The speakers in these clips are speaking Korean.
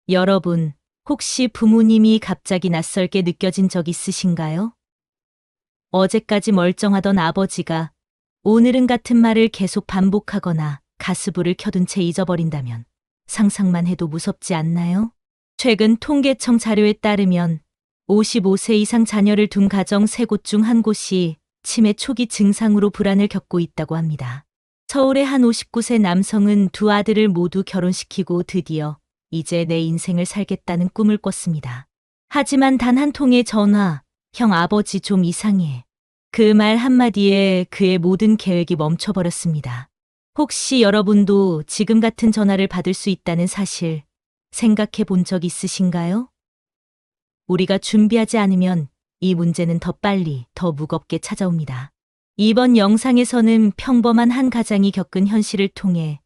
여러분, 혹시 부모님이 갑자기 낯설게 느껴진 적 있으신가요? 어제까지 멀쩡하던 아버지가 오늘은 같은 말을 계속 반복하거나 가스불을 켜둔 채 잊어버린다면 상상만 해도 무섭지 않나요? 최근 통계청 자료에 따르면 55세 이상 자녀를 둔 가정 3곳 중 한 곳이 치매 초기 증상으로 불안을 겪고 있다고 합니다. 서울의 한 59세 남성은 두 아들을 모두 결혼시키고 드디어 이제 내 인생을 살겠다는 꿈을 꿨습니다. 하지만 단 한 통의 전화, 형 아버지 좀 이상해. 그 말 한마디에 그의 모든 계획이 멈춰버렸습니다. 혹시 여러분도 지금 같은 전화를 받을 수 있다는 사실 생각해 본 적 있으신가요? 우리가 준비하지 않으면 이 문제는 더 빨리, 더 무겁게 찾아옵니다. 이번 영상에서는 평범한 한 가장이 겪은 현실을 통해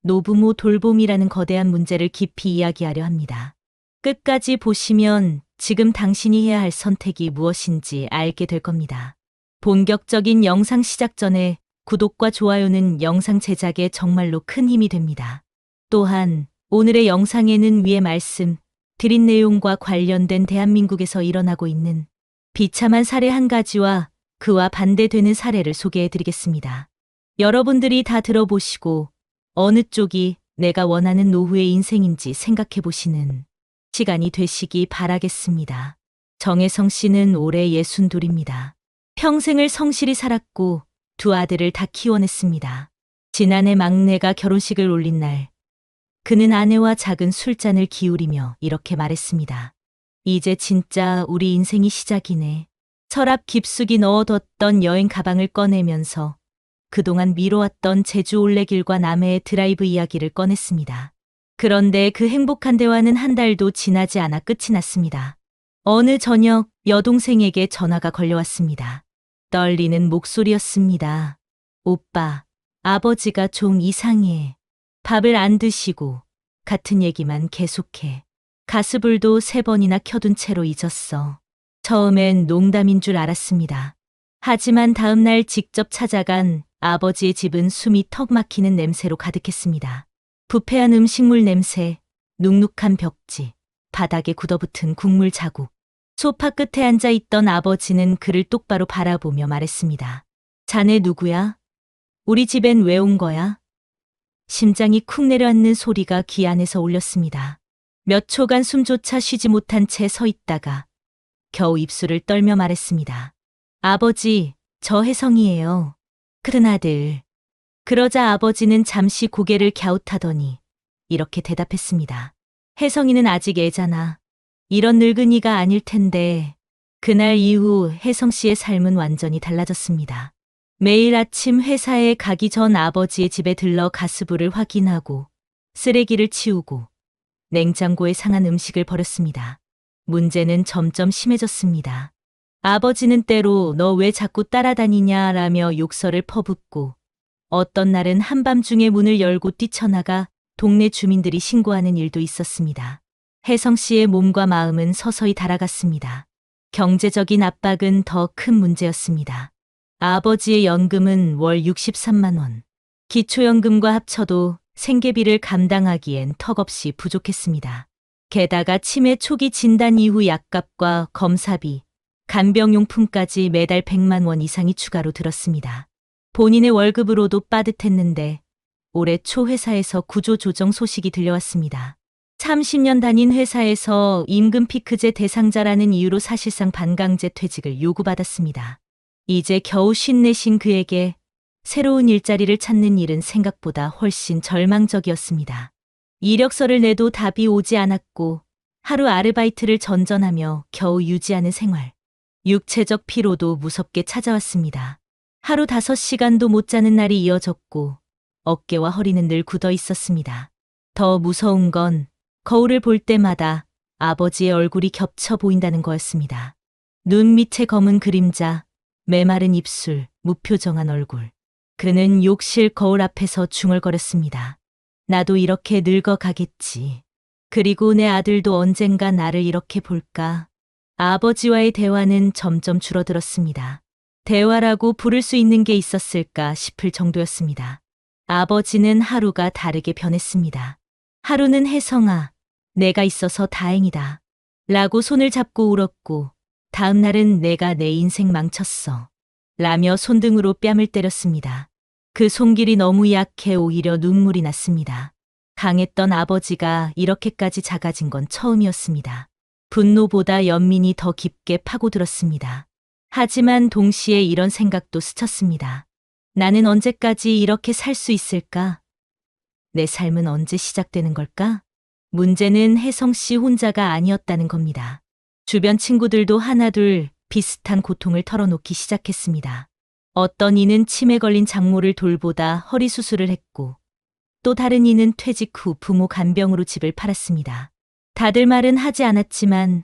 노부모 돌봄이라는 거대한 문제를 깊이 이야기하려 합니다. 끝까지 보시면 지금 당신이 해야 할 선택이 무엇인지 알게 될 겁니다. 본격적인 영상 시작 전에 구독과 좋아요는 영상 제작에 정말로 큰 힘이 됩니다. 또한 오늘의 영상에는 위의 말씀 드린 내용과 관련된 대한민국에서 일어나고 있는 비참한 사례 한 가지와 그와 반대되는 사례를 소개해 드리겠습니다. 여러분들이 다 들어보시고 어느 쪽이 내가 원하는 노후의 인생인지 생각해 보시는 시간이 되시기 바라겠습니다. 정혜성 씨는 올해 62입니다. 평생을 성실히 살았고 두 아들을 다 키워냈습니다. 지난해 막내가 결혼식을 올린 날, 그는 아내와 작은 술잔을 기울이며 이렇게 말했습니다. 이제 진짜 우리 인생이 시작이네. 서랍 깊숙이 넣어뒀던 여행 가방을 꺼내면서 그동안 미뤄왔던 제주 올레길과 남해의 드라이브 이야기를 꺼냈습니다. 그런데 그 행복한 대화는 한 달도 지나지 않아 끝이 났습니다. 어느 저녁 여동생에게 전화가 걸려왔습니다. 떨리는 목소리였습니다. 오빠, 아버지가 좀 이상해. 밥을 안 드시고 같은 얘기만 계속해. 가스불도 3번이나 켜둔 채로 잊었어. 처음엔 농담인 줄 알았습니다. 하지만 다음 날 직접 찾아간 아버지의 집은 숨이 턱 막히는 냄새로 가득했습니다. 부패한 음식물 냄새, 눅눅한 벽지, 바닥에 굳어붙은 국물 자국. 소파 끝에 앉아 있던 아버지는 그를 똑바로 바라보며 말했습니다. 자네 누구야? 우리 집엔 왜 온 거야? 심장이 쿵 내려앉는 소리가 귀 안에서 울렸습니다. 몇 초간 숨조차 쉬지 못한 채 서 있다가 겨우 입술을 떨며 말했습니다. 아버지, 저 혜성이에요. 큰 아들. 그러자 아버지는 잠시 고개를 갸웃하더니 이렇게 대답했습니다. 혜성이는 아직 애잖아. 이런 늙은이가 아닐 텐데. 그날 이후 혜성 씨의 삶은 완전히 달라졌습니다. 매일 아침 회사에 가기 전 아버지의 집에 들러 가스불을 확인하고 쓰레기를 치우고 냉장고에 상한 음식을 버렸습니다. 문제는 점점 심해졌습니다. 아버지는 때로 너 왜 자꾸 따라다니냐라며 욕설을 퍼붓고 어떤 날은 한밤중에 문을 열고 뛰쳐나가 동네 주민들이 신고하는 일도 있었습니다. 혜성 씨의 몸과 마음은 서서히 달아갔습니다. 경제적인 압박은 더 큰 문제였습니다. 아버지의 연금은 월 63만 원. 기초연금과 합쳐도 생계비를 감당하기엔 턱없이 부족했습니다. 게다가 치매 초기 진단 이후 약값과 검사비, 간병용품까지 매달 100만 원 이상이 추가로 들었습니다. 본인의 월급으로도 빠듯했는데 올해 초 회사에서 구조조정 소식이 들려왔습니다. 30년 다닌 회사에서 임금 피크제 대상자라는 이유로 사실상 반강제 퇴직을 요구받았습니다. 이제 겨우 쉰내신 그에게 새로운 일자리를 찾는 일은 생각보다 훨씬 절망적이었습니다. 이력서를 내도 답이 오지 않았고 하루 아르바이트를 전전하며 겨우 유지하는 생활. 육체적 피로도 무섭게 찾아왔습니다. 하루 5시간도 못 자는 날이 이어졌고 어깨와 허리는 늘 굳어 있었습니다. 더 무서운 건 거울을 볼 때마다 아버지의 얼굴이 겹쳐 보인다는 거였습니다. 눈 밑의 검은 그림자, 메마른 입술, 무표정한 얼굴. 그는 욕실 거울 앞에서 중얼거렸습니다. 나도 이렇게 늙어가겠지. 그리고 내 아들도 언젠가 나를 이렇게 볼까. 아버지와의 대화는 점점 줄어들었습니다. 대화라고 부를 수 있는 게 있었을까 싶을 정도였습니다. 아버지는 하루가 다르게 변했습니다. 하루는 혜성아, 내가 있어서 다행이다. 라고 손을 잡고 울었고, 다음 날은 내가 내 인생 망쳤어. 라며 손등으로 뺨을 때렸습니다. 그 손길이 너무 약해 오히려 눈물이 났습니다. 강했던 아버지가 이렇게까지 작아진 건 처음이었습니다. 분노보다 연민이 더 깊게 파고들었습니다. 하지만 동시에 이런 생각도 스쳤습니다. 나는 언제까지 이렇게 살 수 있을까? 내 삶은 언제 시작되는 걸까? 문제는 혜성 씨 혼자가 아니었다는 겁니다. 주변 친구들도 하나둘 비슷한 고통을 털어놓기 시작했습니다. 어떤 이는 치매 걸린 장모를 돌보다 허리 수술을 했고, 또 다른 이는 퇴직 후 부모 간병으로 집을 팔았습니다. 다들 말은 하지 않았지만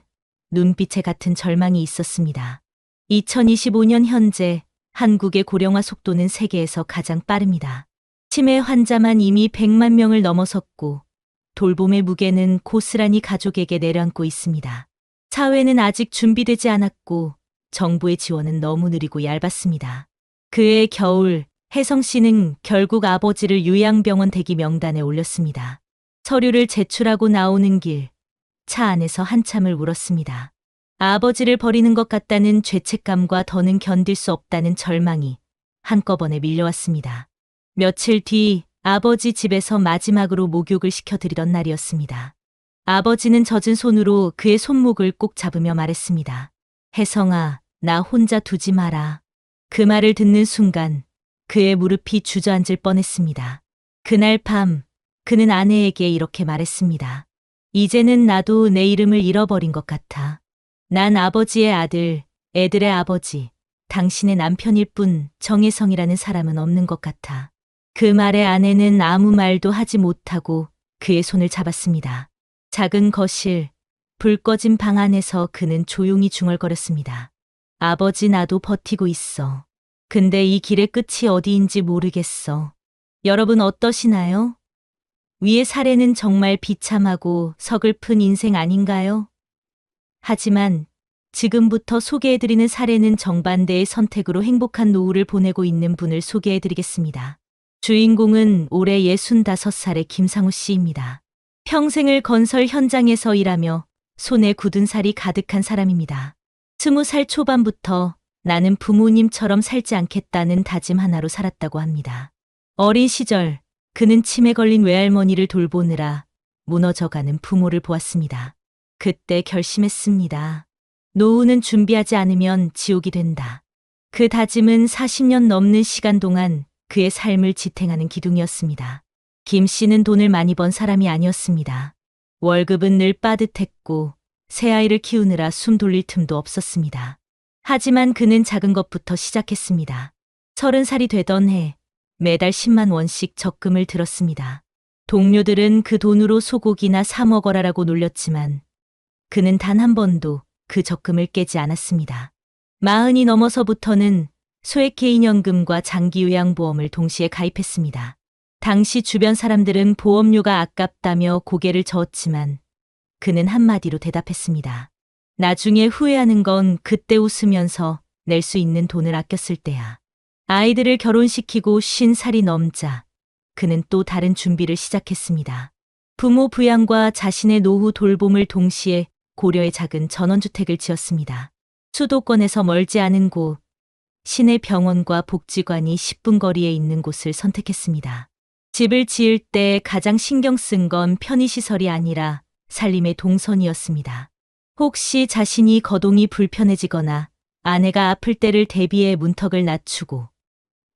눈빛에 같은 절망이 있었습니다. 2025년 현재 한국의 고령화 속도는 세계에서 가장 빠릅니다. 치매 환자만 이미 100만 명을 넘어섰고 돌봄의 무게는 고스란히 가족에게 내려앉고 있습니다. 사회는 아직 준비되지 않았고 정부의 지원은 너무 느리고 얇았습니다. 그해 겨울 혜성 씨는 결국 아버지를 요양병원 대기 명단에 올렸습니다. 서류를 제출하고 나오는 길, 차 안에서 한참을 울었습니다. 아버지를 버리는 것 같다는 죄책감과 더는 견딜 수 없다는 절망이 한꺼번에 밀려왔습니다. 며칠 뒤 아버지 집에서 마지막으로 목욕을 시켜드리던 날이었습니다. 아버지는 젖은 손으로 그의 손목을 꼭 잡으며 말했습니다. 혜성아, 나 혼자 두지 마라. 그 말을 듣는 순간 그의 무릎이 주저앉을 뻔했습니다. 그날 밤 그는 아내에게 이렇게 말했습니다. 이제는 나도 내 이름을 잃어버린 것 같아. 난 아버지의 아들, 애들의 아버지, 당신의 남편일 뿐 정혜성이라는 사람은 없는 것 같아. 그 말에 아내는 아무 말도 하지 못하고 그의 손을 잡았습니다. 작은 거실, 불 꺼진 방 안에서 그는 조용히 중얼거렸습니다. 아버지 나도 버티고 있어. 근데 이 길의 끝이 어디인지 모르겠어. 여러분 어떠시나요? 위의 사례는 정말 비참하고 서글픈 인생 아닌가요? 하지만 지금부터 소개해드리는 사례는 정반대의 선택으로 행복한 노후를 보내고 있는 분을 소개해드리겠습니다. 주인공은 올해 65살의 김상우 씨입니다. 평생을 건설 현장에서 일하며 손에 굳은 살이 가득한 사람입니다. 20살 초반부터 나는 부모님처럼 살지 않겠다는 다짐 하나로 살았다고 합니다. 어린 시절 그는 치매 걸린 외할머니를 돌보느라 무너져가는 부모를 보았습니다. 그때 결심했습니다. 노후는 준비하지 않으면 지옥이 된다. 그 다짐은 40년 넘는 시간 동안 그의 삶을 지탱하는 기둥이었습니다. 김 씨는 돈을 많이 번 사람이 아니었습니다. 월급은 늘 빠듯했고 새 아이를 키우느라 숨 돌릴 틈도 없었습니다. 하지만 그는 작은 것부터 시작했습니다. 30살이 되던 해 매달 10만 원씩 적금을 들었습니다. 동료들은 그 돈으로 소고기나 사 먹어라라고 놀렸지만 그는 단 한 번도 그 적금을 깨지 않았습니다. 40이 넘어서부터는 소액 개인연금과 장기요양보험을 동시에 가입했습니다. 당시 주변 사람들은 보험료가 아깝다며 고개를 저었지만 그는 한마디로 대답했습니다. 나중에 후회하는 건 그때 웃으면서 낼 수 있는 돈을 아꼈을 때야. 아이들을 결혼시키고 50살이 넘자 그는 또 다른 준비를 시작했습니다. 부모 부양과 자신의 노후 돌봄을 동시에 고려해 작은 전원주택을 지었습니다. 수도권에서 멀지 않은 곳, 시내 병원과 복지관이 10분 거리에 있는 곳을 선택했습니다. 집을 지을 때 가장 신경 쓴 건 편의시설이 아니라 살림의 동선이었습니다. 혹시 자신이 거동이 불편해지거나 아내가 아플 때를 대비해 문턱을 낮추고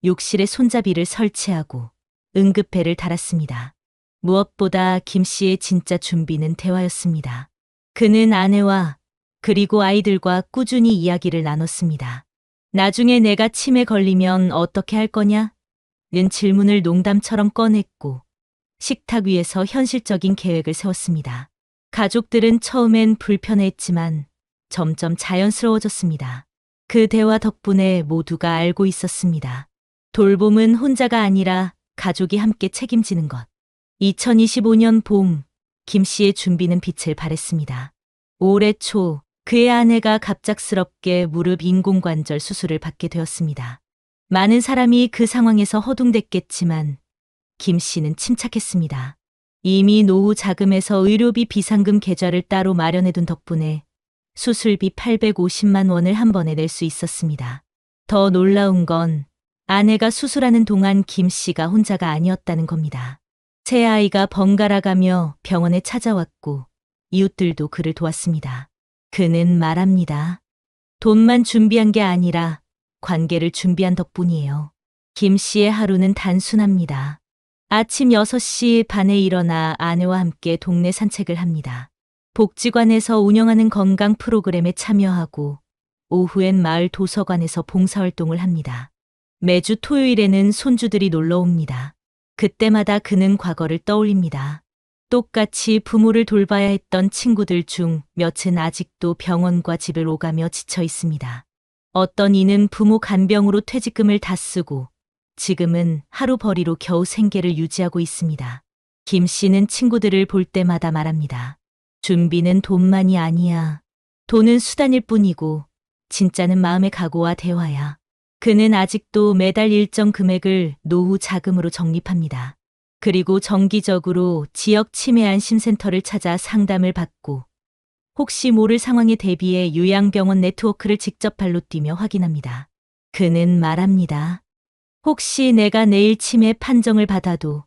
욕실에 손잡이를 설치하고 응급배를 달았습니다. 무엇보다 김 씨의 진짜 준비는 대화였습니다. 그는 아내와 그리고 아이들과 꾸준히 이야기를 나눴습니다. 나중에 내가 치매 걸리면 어떻게 할 거냐? 는 질문을 농담처럼 꺼냈고 식탁 위에서 현실적인 계획을 세웠습니다. 가족들은 처음엔 불편해했지만 점점 자연스러워졌습니다. 그 대화 덕분에 모두가 알고 있었습니다. 돌봄은 혼자가 아니라 가족이 함께 책임지는 것. 2025년 봄, 김 씨의 준비는 빛을 발했습니다. 올해 초, 그의 아내가 갑작스럽게 무릎 인공관절 수술을 받게 되었습니다. 많은 사람이 그 상황에서 허둥댔겠지만 김 씨는 침착했습니다. 이미 노후 자금에서 의료비 비상금 계좌를 따로 마련해둔 덕분에 수술비 850만 원을 한 번에 낼 수 있었습니다. 더 놀라운 건 아내가 수술하는 동안 김 씨가 혼자가 아니었다는 겁니다. 새 아이가 번갈아가며 병원에 찾아왔고 이웃들도 그를 도왔습니다. 그는 말합니다. 돈만 준비한 게 아니라 관계를 준비한 덕분이에요. 김 씨의 하루는 단순합니다. 아침 6시 반에 일어나 아내와 함께 동네 산책을 합니다. 복지관에서 운영하는 건강 프로그램에 참여하고 오후엔 마을 도서관에서 봉사활동을 합니다. 매주 토요일에는 손주들이 놀러 옵니다. 그때마다 그는 과거를 떠올립니다. 똑같이 부모를 돌봐야 했던 친구들 중 몇은 아직도 병원과 집을 오가며 지쳐 있습니다. 어떤 이는 부모 간병으로 퇴직금을 다 쓰고 지금은 하루벌이로 겨우 생계를 유지하고 있습니다. 김 씨는 친구들을 볼 때마다 말합니다. 준비는 돈만이 아니야. 돈은 수단일 뿐이고 진짜는 마음의 각오와 대화야. 그는 아직도 매달 일정 금액을 노후 자금으로 적립합니다. 그리고 정기적으로 지역 치매 안심센터를 찾아 상담을 받고 혹시 모를 상황에 대비해 요양병원 네트워크를 직접 발로 뛰며 확인합니다. 그는 말합니다. 혹시 내가 내일 치매 판정을 받아도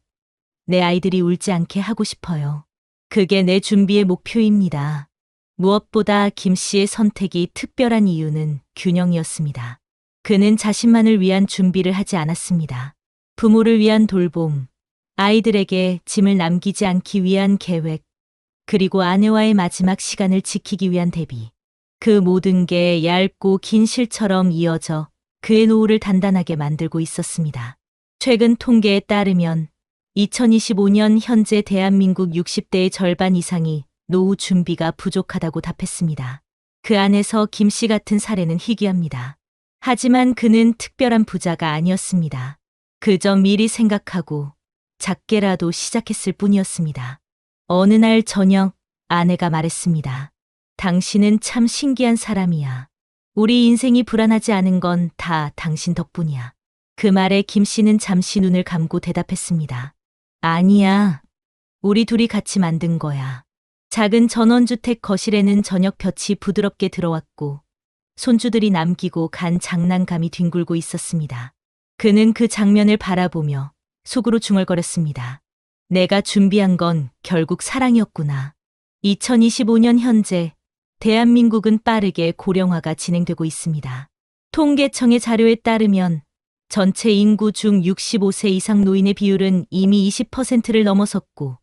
내 아이들이 울지 않게 하고 싶어요. 그게 내 준비의 목표입니다. 무엇보다 김 씨의 선택이 특별한 이유는 균형이었습니다. 그는 자신만을 위한 준비를 하지 않았습니다. 부모를 위한 돌봄, 아이들에게 짐을 남기지 않기 위한 계획, 그리고 아내와의 마지막 시간을 지키기 위한 대비. 그 모든 게 얇고 긴 실처럼 이어져 그의 노후를 단단하게 만들고 있었습니다. 최근 통계에 따르면 2025년 현재 대한민국 60대의 절반 이상이 노후 준비가 부족하다고 답했습니다. 그 안에서 김 씨 같은 사례는 희귀합니다. 하지만 그는 특별한 부자가 아니었습니다. 그저 미리 생각하고 작게라도 시작했을 뿐이었습니다. 어느 날 저녁 아내가 말했습니다. 당신은 참 신기한 사람이야. 우리 인생이 불안하지 않은 건 다 당신 덕분이야. 그 말에 김 씨는 잠시 눈을 감고 대답했습니다. 아니야. 우리 둘이 같이 만든 거야. 작은 전원주택 거실에는 저녁 볕이 부드럽게 들어왔고 손주들이 남기고 간 장난감이 뒹굴고 있었습니다. 그는 그 장면을 바라보며 속으로 중얼거렸습니다. 내가 준비한 건 결국 사랑이었구나. 2025년 현재 대한민국은 빠르게 고령화가 진행되고 있습니다. 통계청의 자료에 따르면 전체 인구 중 65세 이상 노인의 비율은 이미 20%를 넘어섰고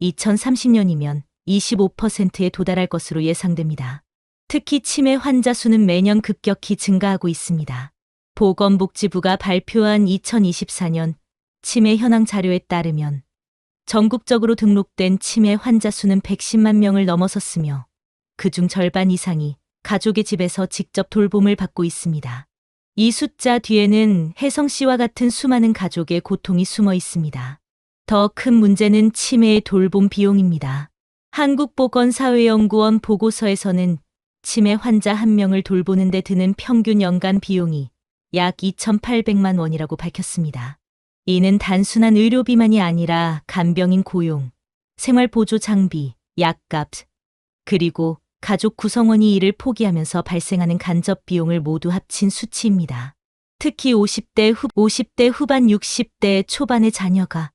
2030년이면 25%에 도달할 것으로 예상됩니다. 특히 치매 환자 수는 매년 급격히 증가하고 있습니다. 보건복지부가 발표한 2024년 치매 현황 자료에 따르면 전국적으로 등록된 치매 환자 수는 110만 명을 넘어섰으며 그중 절반 이상이 가족의 집에서 직접 돌봄을 받고 있습니다. 이 숫자 뒤에는 혜성 씨와 같은 수많은 가족의 고통이 숨어 있습니다. 더 큰 문제는 치매의 돌봄 비용입니다. 한국보건사회연구원 보고서에서는 치매 환자 한 명을 돌보는 데 드는 평균 연간 비용이 약 2,800만 원이라고 밝혔습니다. 이는 단순한 의료비만이 아니라 간병인 고용, 생활보조 장비, 약값, 그리고 가족 구성원이 이를 포기하면서 발생하는 간접 비용을 모두 합친 수치입니다. 특히 50대 후반 60대 초반의 자녀가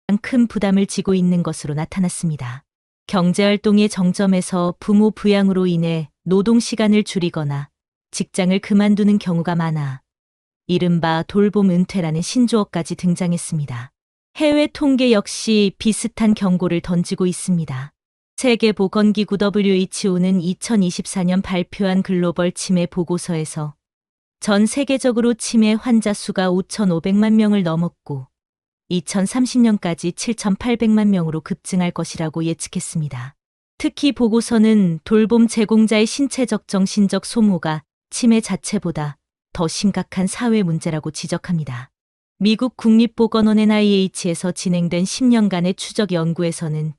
가장 큰 부담을 지고 있는 것으로 나타났습니다. 경제활동의 정점에서 부모 부양으로 인해 노동시간을 줄이거나 직장을 그만두는 경우가 많아 이른바 돌봄 은퇴라는 신조어까지 등장했습니다. 해외 통계 역시 비슷한 경고를 던지고 있습니다. 세계보건기구 WHO는 2024년 발표한 글로벌 치매 보고서에서 전 세계적으로 치매 환자 수가 5,500만 명을 넘었고 2030년까지 7,800만 명으로 급증할 것이라고 예측했습니다. 특히 보고서는 돌봄 제공자의 신체적 정신적 소모가 치매 자체보다 더 심각한 사회 문제라고 지적합니다. 미국 국립보건원 NIH에서 진행된 10년간의 추적 연구에서는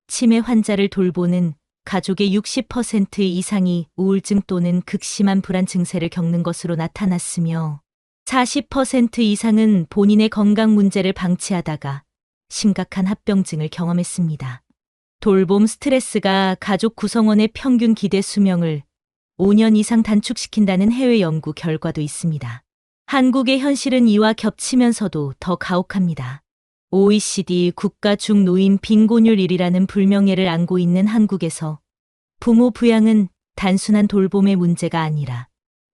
치매 환자를 돌보는 가족의 60% 이상이 우울증 또는 극심한 불안 증세를 겪는 것으로 나타났으며 40% 이상은 본인의 건강 문제를 방치하다가 심각한 합병증을 경험했습니다. 돌봄 스트레스가 가족 구성원의 평균 기대 수명을 5년 이상 단축시킨다는 해외 연구 결과도 있습니다. 한국의 현실은 이와 겹치면서도 더 가혹합니다. OECD 국가 중 노인 빈곤율 1위라는 불명예를 안고 있는 한국에서 부모 부양은 단순한 돌봄의 문제가 아니라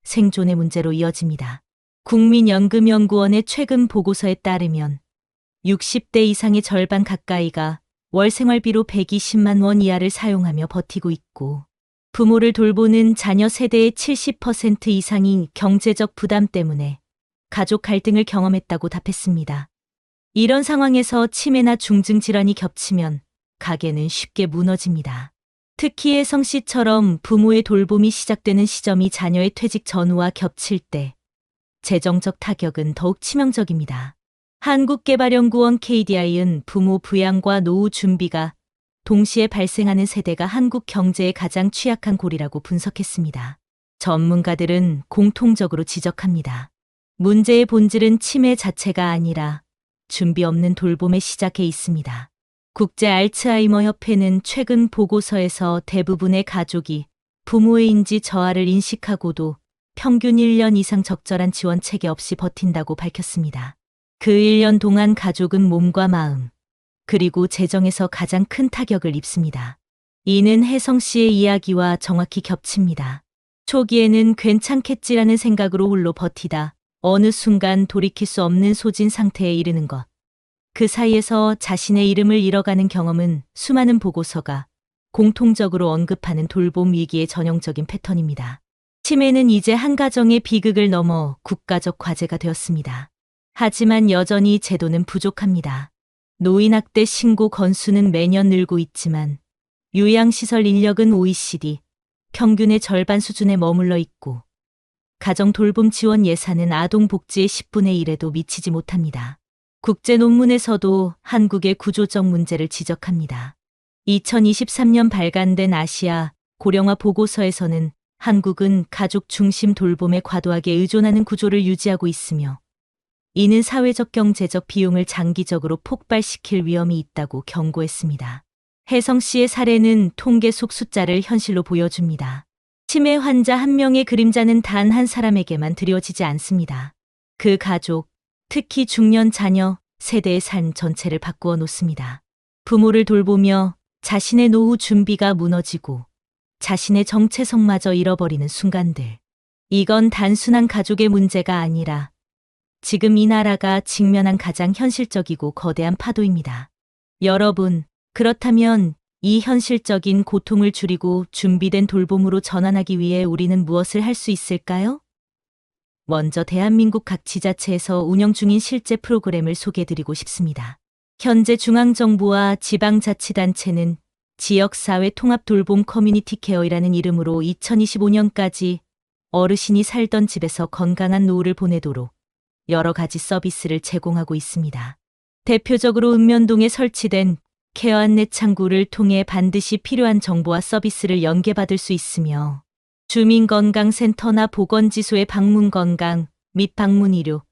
생존의 문제로 이어집니다. 국민연금연구원의 최근 보고서에 따르면 60대 이상의 절반 가까이가 월 생활비로 120만 원 이하를 사용하며 버티고 있고, 부모를 돌보는 자녀 세대의 70% 이상이 경제적 부담 때문에 가족 갈등을 경험했다고 답했습니다. 이런 상황에서 치매나 중증 질환이 겹치면 가게는 쉽게 무너집니다. 특히 혜성 씨처럼 부모의 돌봄이 시작되는 시점이 자녀의 퇴직 전후와 겹칠 때 재정적 타격은 더욱 치명적입니다. 한국개발연구원 KDI는 부모 부양과 노후 준비가 동시에 발생하는 세대가 한국 경제의 가장 취약한 골이라고 분석했습니다. 전문가들은 공통적으로 지적합니다. 문제의 본질은 치매 자체가 아니라 준비 없는 돌봄의 시작에 있습니다. 국제 알츠하이머 협회는 최근 보고서에서 대부분의 가족이 부모의 인지 저하를 인식하고도 평균 1년 이상 적절한 지원 체계 없이 버틴다고 밝혔습니다. 그 1년 동안 가족은 몸과 마음, 그리고 재정에서 가장 큰 타격을 입습니다. 이는 혜성 씨의 이야기와 정확히 겹칩니다. 초기에는 괜찮겠지라는 생각으로 홀로 버티다 어느 순간 돌이킬 수 없는 소진 상태에 이르는 것. 그 사이에서 자신의 이름을 잃어가는 경험은 수많은 보고서가 공통적으로 언급하는 돌봄 위기의 전형적인 패턴입니다. 치매는 이제 한 가정의 비극을 넘어 국가적 과제가 되었습니다. 하지만 여전히 제도는 부족합니다. 노인학대 신고 건수는 매년 늘고 있지만 요양시설 인력은 OECD 평균의 절반 수준에 머물러 있고, 가정 돌봄 지원 예산은 아동 복지의 10분의 1에도 미치지 못합니다. 국제 논문에서도 한국의 구조적 문제를 지적합니다. 2023년 발간된 아시아 고령화 보고서에서는 한국은 가족 중심 돌봄에 과도하게 의존하는 구조를 유지하고 있으며, 이는 사회적 경제적 비용을 장기적으로 폭발시킬 위험이 있다고 경고했습니다. 혜성 씨의 사례는 통계 속 숫자를 현실로 보여줍니다. 치매 환자 한 명의 그림자는 단 한 사람에게만 드려지지 않습니다. 그 가족, 특히 중년 자녀, 세대의 삶 전체를 바꾸어 놓습니다. 부모를 돌보며 자신의 노후 준비가 무너지고 자신의 정체성마저 잃어버리는 순간들. 이건 단순한 가족의 문제가 아니라 지금 이 나라가 직면한 가장 현실적이고 거대한 파도입니다. 여러분, 그렇다면 이 현실적인 고통을 줄이고 준비된 돌봄으로 전환하기 위해 우리는 무엇을 할 수 있을까요? 먼저 대한민국 각 지자체에서 운영 중인 실제 프로그램을 소개해드리고 싶습니다. 현재 중앙정부와 지방자치단체는 지역사회 통합 돌봄 커뮤니티 케어이라는 이름으로 2025년까지 어르신이 살던 집에서 건강한 노후를 보내도록 여러 가지 서비스를 제공하고 있습니다. 대표적으로 읍면동에 설치된 케어 안내 창구를 통해 반드시 필요한 정보와 서비스를 연계받을 수 있으며, 주민건강센터나 보건지소의 방문건강 및 방문의료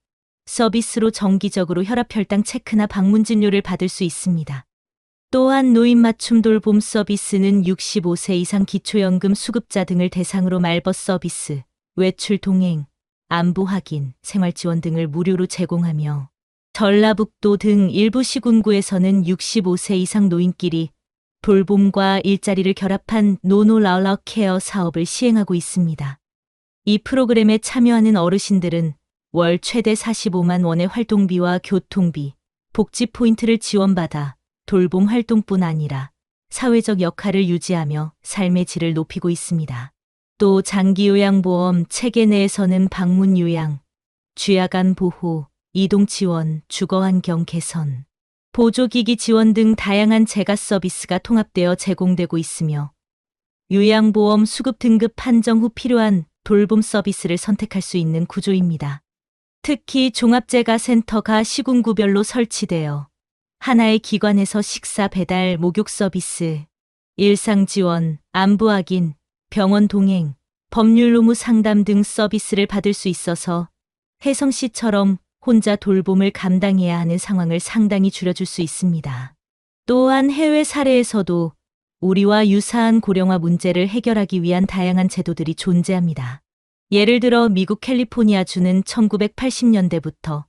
서비스로 정기적으로 혈압혈당 체크나 방문진료를 받을 수 있습니다. 또한 노인 맞춤 돌봄 서비스는 65세 이상 기초연금 수급자 등을 대상으로 말벗 서비스, 외출 동행, 안부 확인, 생활지원 등을 무료로 제공하며, 전라북도 등 일부 시군구에서는 65세 이상 노인끼리 돌봄과 일자리를 결합한 노노라울라 케어 사업을 시행하고 있습니다. 이 프로그램에 참여하는 어르신들은 월 최대 45만 원의 활동비와 교통비, 복지 포인트를 지원받아 돌봄 활동뿐 아니라 사회적 역할을 유지하며 삶의 질을 높이고 있습니다. 또 장기요양보험 체계 내에서는 방문 요양, 쥐약안 보호, 이동 지원, 주거환경 개선, 보조기기 지원 등 다양한 재가 서비스가 통합되어 제공되고 있으며, 요양보험 수급 등급 판정 후 필요한 돌봄 서비스를 선택할 수 있는 구조입니다. 특히 종합재가센터가 시군구별로 설치되어 하나의 기관에서 식사 배달, 목욕 서비스, 일상 지원, 안부 확인, 병원 동행, 법률 의무 상담 등 서비스를 받을 수 있어서 혜성 씨처럼 혼자 돌봄을 감당해야 하는 상황을 상당히 줄여줄 수 있습니다. 또한 해외 사례에서도 우리와 유사한 고령화 문제를 해결하기 위한 다양한 제도들이 존재합니다. 예를 들어 미국 캘리포니아주는 1980년대부터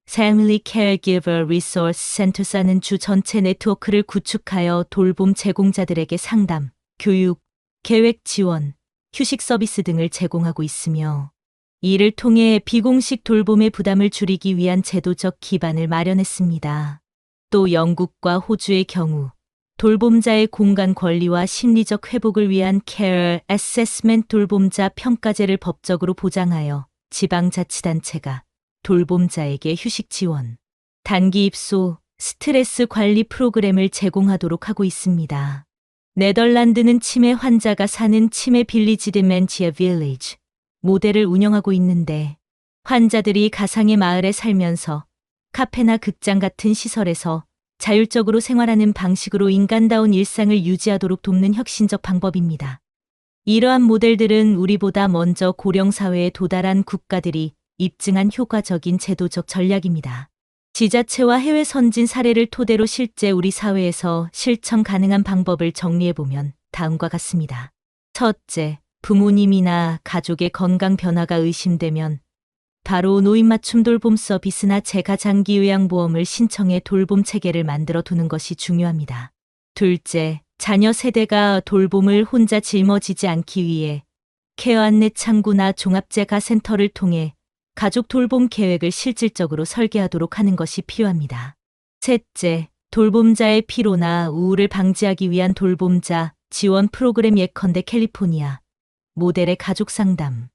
Family Caregiver Resource Centers라는 주 전체 네트워크를 구축하여 돌봄 제공자들에게 상담, 교육, 계획 지원, 휴식 서비스 등을 제공하고 있으며 이를 통해 비공식 돌봄의 부담을 줄이기 위한 제도적 기반을 마련했습니다. 또 영국과 호주의 경우 돌봄자의 공간 권리와 심리적 회복을 위한 Care Assessment 돌봄자 평가제를 법적으로 보장하여 지방자치단체가 돌봄자에게 휴식 지원, 단기 입소, 스트레스 관리 프로그램을 제공하도록 하고 있습니다. 네덜란드는 치매 환자가 사는 치매 빌리지 디멘티아 빌리지 모델을 운영하고 있는데 환자들이 가상의 마을에 살면서 카페나 극장 같은 시설에서 자율적으로 생활하는 방식으로 인간다운 일상을 유지하도록 돕는 혁신적 방법입니다. 이러한 모델들은 우리보다 먼저 고령사회에 도달한 국가들이 입증한 효과적인 제도적 전략입니다. 지자체와 해외 선진 사례를 토대로 실제 우리 사회에서 실천 가능한 방법을 정리해보면 다음과 같습니다. 첫째, 부모님이나 가족의 건강 변화가 의심되면 바로 노인 맞춤 돌봄 서비스나 재가장기 요양보험을 신청해 돌봄 체계를 만들어 두는 것이 중요합니다. 둘째, 자녀 세대가 돌봄을 혼자 짊어지지 않기 위해 케어 안내 창구나 종합재가센터를 통해 가족 돌봄 계획을 실질적으로 설계하도록 하는 것이 필요합니다. 셋째, 돌봄자의 피로나 우울을 방지하기 위한 돌봄자 지원 프로그램 예컨대 캘리포니아 모델의 가족 상담,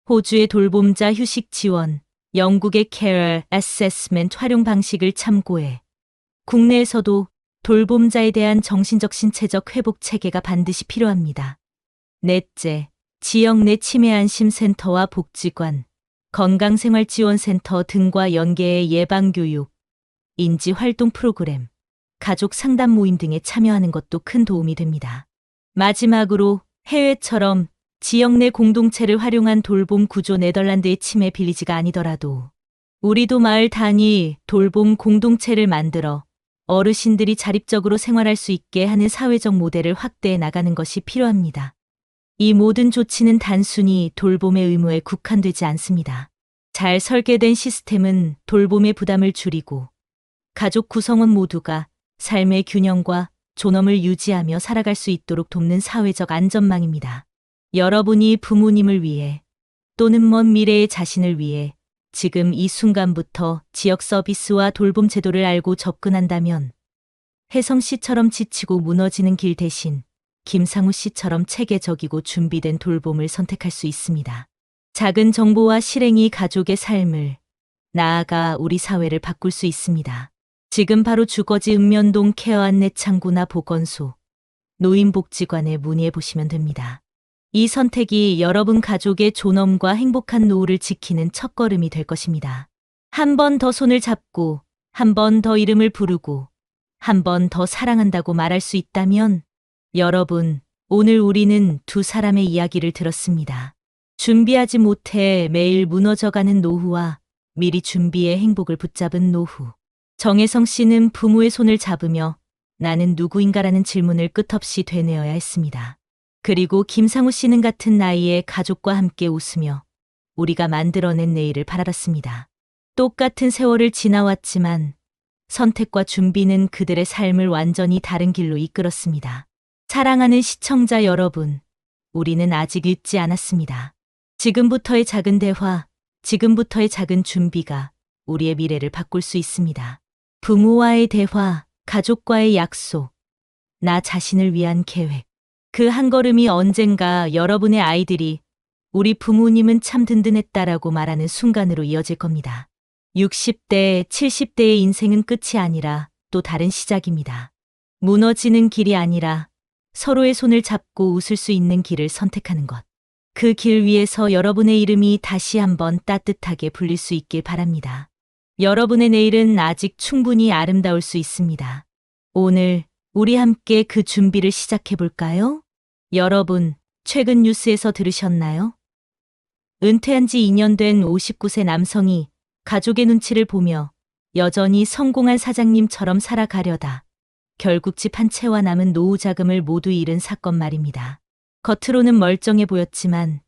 호주의 돌봄자 휴식 지원, 영국의 Care Assessment 활용 방식을 참고해 국내에서도 돌봄자에 대한 정신적 신체적 회복 체계가 반드시 필요합니다. 넷째, 지역 내 치매 안심센터와 복지관, 건강생활지원센터 등과 연계해 예방교육, 인지활동 프로그램, 가족 상담 모임 등에 참여하는 것도 큰 도움이 됩니다. 마지막으로 해외처럼 지역 내 공동체를 활용한 돌봄 구조 네덜란드의 치매 빌리지가 아니더라도 우리도 마을 단위 돌봄 공동체를 만들어 어르신들이 자립적으로 생활할 수 있게 하는 사회적 모델을 확대해 나가는 것이 필요합니다. 이 모든 조치는 단순히 돌봄의 의무에 국한되지 않습니다. 잘 설계된 시스템은 돌봄의 부담을 줄이고 가족 구성원 모두가 삶의 균형과 존엄을 유지하며 살아갈 수 있도록 돕는 사회적 안전망입니다. 여러분이 부모님을 위해 또는 먼 미래의 자신을 위해 지금 이 순간부터 지역 서비스와 돌봄 제도를 알고 접근한다면 혜성 씨처럼 지치고 무너지는 길 대신 김상우 씨처럼 체계적이고 준비된 돌봄을 선택할 수 있습니다. 작은 정보와 실행이 가족의 삶을, 나아가 우리 사회를 바꿀 수 있습니다. 지금 바로 주거지 읍면동 케어 안내 창구나 보건소, 노인복지관에 문의해 보시면 됩니다. 이 선택이 여러분 가족의 존엄과 행복한 노후를 지키는 첫걸음이 될 것입니다. 한 번 더 손을 잡고, 한 번 더 이름을 부르고, 한 번 더 사랑한다고 말할 수 있다면, 여러분, 오늘 우리는 두 사람의 이야기를 들었습니다. 준비하지 못해 매일 무너져가는 노후와 미리 준비해 행복을 붙잡은 노후. 정혜성 씨는 부모의 손을 잡으며 나는 누구인가라는 질문을 끝없이 되뇌어야 했습니다. 그리고 김상우 씨는 같은 나이에 가족과 함께 웃으며 우리가 만들어낸 내일을 바라봤습니다. 똑같은 세월을 지나왔지만 선택과 준비는 그들의 삶을 완전히 다른 길로 이끌었습니다. 사랑하는 시청자 여러분, 우리는 아직 잊지 않았습니다. 지금부터의 작은 대화, 지금부터의 작은 준비가 우리의 미래를 바꿀 수 있습니다. 부모와의 대화, 가족과의 약속, 나 자신을 위한 계획. 그 한 걸음이 언젠가 여러분의 아이들이 우리 부모님은 참 든든했다라고 말하는 순간으로 이어질 겁니다. 60대, 70대의 인생은 끝이 아니라 또 다른 시작입니다. 무너지는 길이 아니라 서로의 손을 잡고 웃을 수 있는 길을 선택하는 것. 그 길 위에서 여러분의 이름이 다시 한번 따뜻하게 불릴 수 있길 바랍니다. 여러분의 내일은 아직 충분히 아름다울 수 있습니다. 오늘 우리 함께 그 준비를 시작해 볼까요? 여러분, 최근 뉴스에서 들으셨나요? 은퇴한 지 2년 된 59세 남성이 가족의 눈치를 보며 여전히 성공한 사장님처럼 살아가려다 결국 집 한 채와 남은 노후 자금을 모두 잃은 사건 말입니다. 겉으로는 멀쩡해 보였지만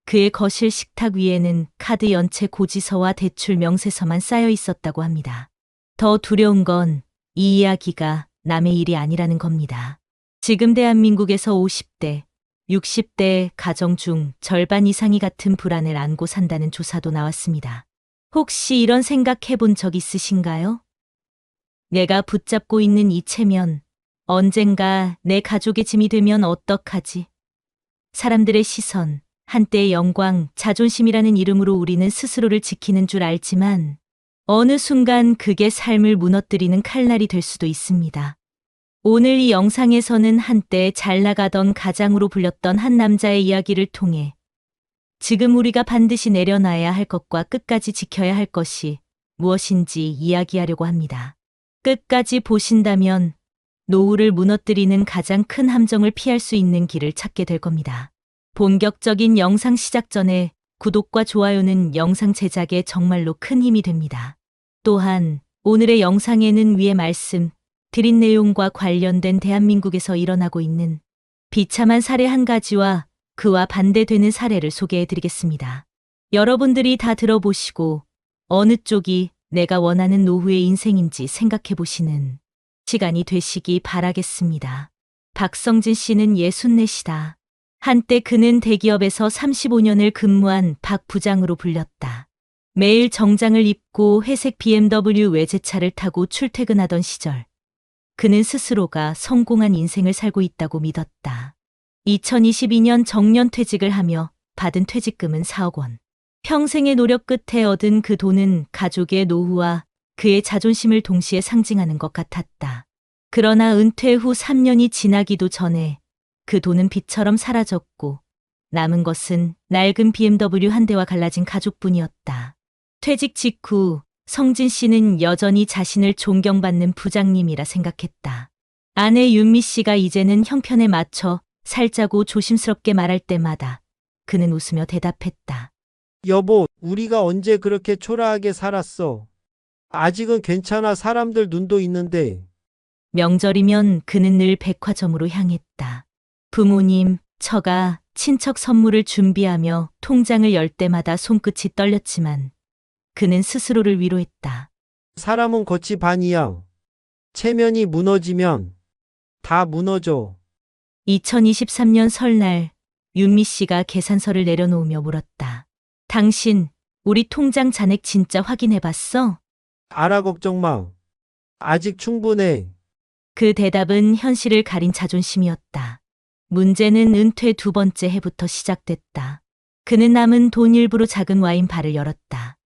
그의 거실 식탁 위에는 카드 연체 고지서와 대출 명세서만 쌓여 있었다고 합니다. 더 두려운 건 이 이야기가 남의 일이 아니라는 겁니다. 지금 대한민국에서 50대, 60대 가정 중 절반 이상이 같은 불안을 안고 산다는 조사도 나왔습니다. 혹시 이런 생각 해본 적 있으신가요? 내가 붙잡고 있는 이 체면, 언젠가 내 가족의 짐이 되면 어떡하지? 사람들의 시선, 한때의 영광, 자존심이라는 이름으로 우리는 스스로를 지키는 줄 알지만 어느 순간 그게 삶을 무너뜨리는 칼날이 될 수도 있습니다. 오늘 이 영상에서는 한때 잘 나가던 가장으로 불렸던 한 남자의 이야기를 통해 지금 우리가 반드시 내려놔야 할 것과 끝까지 지켜야 할 것이 무엇인지 이야기하려고 합니다. 끝까지 보신다면 노후를 무너뜨리는 가장 큰 함정을 피할 수 있는 길을 찾게 될 겁니다. 본격적인 영상 시작 전에 구독과 좋아요는 영상 제작에 정말로 큰 힘이 됩니다. 또한 오늘의 영상에는 위의 말씀 드린 내용과 관련된 대한민국에서 일어나고 있는 비참한 사례 한 가지와 그와 반대되는 사례를 소개해 드리겠습니다. 여러분들이 다 들어보시고 어느 쪽이 내가 원하는 노후의 인생인지 생각해 보시는 시간이 되시기 바라겠습니다. 박성진 씨는 64시다. 한때 그는 대기업에서 35년을 근무한 박 부장으로 불렸다. 매일 정장을 입고 회색 BMW 외제차를 타고 출퇴근하던 시절 그는 스스로가 성공한 인생을 살고 있다고 믿었다. 2022년 정년퇴직을 하며 받은 퇴직금은 4억 원. 평생의 노력 끝에 얻은 그 돈은 가족의 노후와 그의 자존심을 동시에 상징하는 것 같았다. 그러나 은퇴 후 3년이 지나기도 전에 그 돈은 빛처럼 사라졌고 남은 것은 낡은 BMW 한 대와 갈라진 가족뿐이었다. 퇴직 직후 성진 씨는 여전히 자신을 존경받는 부장님이라 생각했다. 아내 윤미 씨가 이제는 형편에 맞춰 살자고 조심스럽게 말할 때마다 그는 웃으며 대답했다. 여보, 우리가 언제 그렇게 초라하게 살았어? 아직은 괜찮아. 사람들 눈도 있는데. 명절이면 그는 늘 백화점으로 향했다. 부모님, 처가, 친척 선물을 준비하며 통장을 열 때마다 손끝이 떨렸지만 그는 스스로를 위로했다. 사람은 겉이 반이야. 체면이 무너지면 다 무너져. 2023년 설날 윤미 씨가 계산서를 내려놓으며 물었다. 당신, 우리 통장 잔액 진짜 확인해봤어? 알아, 걱정 마. 아직 충분해. 그 대답은 현실을 가린 자존심이었다. 문제는 은퇴 두 번째 해부터 시작됐다. 그는 남은 돈 일부로 작은 와인 바를 열었다.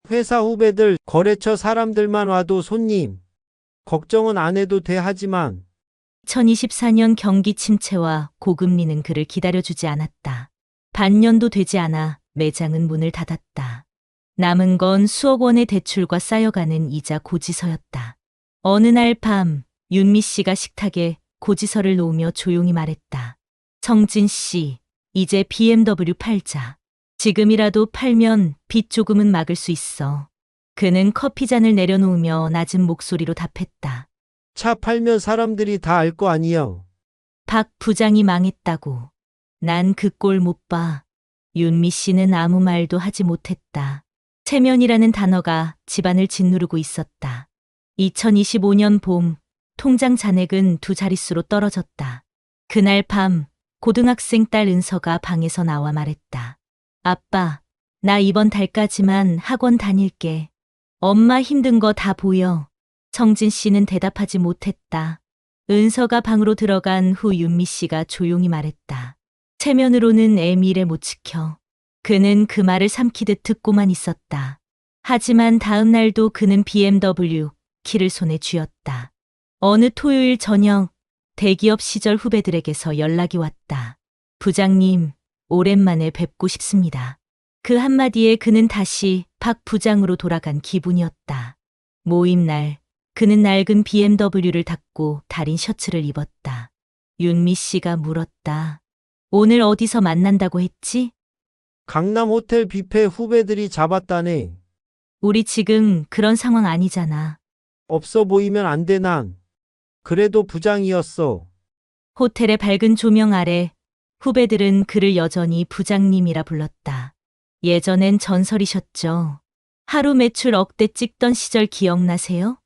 회사 후배들, 거래처 사람들만 와도 손님. 걱정은 안 해도 돼. 하지만 2024년 경기 침체와 고금리는 그를 기다려주지 않았다. 반년도 되지 않아 매장은 문을 닫았다. 남은 건 수억 원의 대출과 쌓여가는 이자 고지서였다. 어느 날 밤 윤미 씨가 식탁에 고지서를 놓으며 조용히 말했다. 성진 씨, 이제 BMW 팔자. 지금이라도 팔면 빚 조금은 막을 수 있어. 그는 커피잔을 내려놓으며 낮은 목소리로 답했다. 차 팔면 사람들이 다 알 거 아니야. 박 부장이 망했다고. 난 그 꼴 못 봐. 윤미 씨는 아무 말도 하지 못했다. 체면이라는 단어가 집안을 짓누르고 있었다. 2025년 봄, 통장 잔액은 두 자릿수로 떨어졌다. 그날 밤, 고등학생 딸 은서가 방에서 나와 말했다. 아빠, 나 이번 달까지만 학원 다닐게. 엄마 힘든 거 다 보여. 성진 씨는 대답하지 못했다. 은서가 방으로 들어간 후 윤미 씨가 조용히 말했다. 체면으로는 애 미래 못 지켜. 그는 그 말을 삼키듯 듣고만 있었다. 하지만 다음 날도 그는 BMW 키를 손에 쥐었다. 어느 토요일 저녁 대기업 시절 후배들에게서 연락이 왔다. 부장님, 오랜만에 뵙고 싶습니다. 그 한마디에 그는 다시 박 부장으로 돌아간 기분이었다. 모임 날 그는 낡은 BMW를 닫고 달인 셔츠를 입었다. 윤미 씨가 물었다. 오늘 어디서 만난다고 했지? 강남 호텔 뷔페 후배들이 잡았다네. 우리 지금 그런 상황 아니잖아. 없어 보이면 안 돼, 난. 그래도 부장이었어. 호텔의 밝은 조명 아래 후배들은 그를 여전히 부장님이라 불렀다. 예전엔 전설이셨죠. 하루 매출 억대 찍던 시절 기억나세요?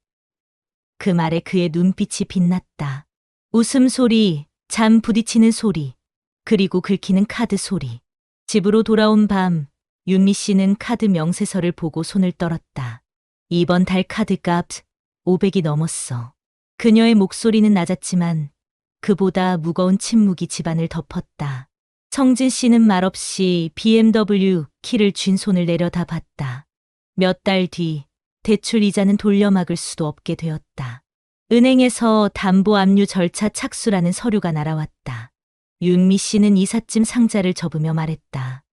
그 말에 그의 눈빛이 빛났다. 웃음소리, 잠 부딪히는 소리, 그리고 긁히는 카드 소리. 집으로 돌아온 밤, 윤미 씨는 카드 명세서를 보고 손을 떨었다. 이번 달 카드값 500이 넘었어. 그녀의 목소리는 낮았지만 그보다 무거운 침묵이 집안을 덮었다. 성진 씨는 말없이 BMW 키를 쥔 손을 내려다봤다. 몇 달 뒤 대출 이자는 돌려막을 수도 없게 되었다. 은행에서 담보 압류 절차 착수라는 서류가 날아왔다. 윤미 씨는 이삿짐 상자를 접으며 말했다.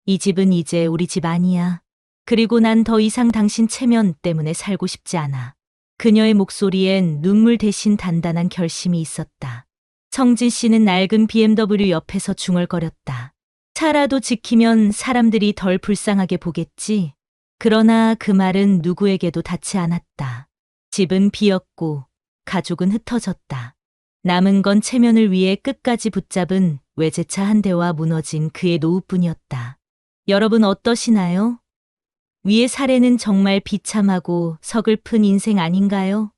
이 집은 이제 우리 집 아니야. 그리고 난 더 이상 당신 체면 때문에 살고 싶지 않아. 그녀의 목소리엔 눈물 대신 단단한 결심이 있었다. 성진 씨는 낡은 BMW 옆에서 중얼거렸다. 차라도 지키면 사람들이 덜 불쌍하게 보겠지. 그러나 그 말은 누구에게도 닿지 않았다. 집은 비었고 가족은 흩어졌다. 남은 건 체면을 위해 끝까지 붙잡은 외제차 한 대와 무너진 그의 노후뿐이었다. 여러분 어떠시나요? 위의 사례는 정말 비참하고 서글픈 인생 아닌가요?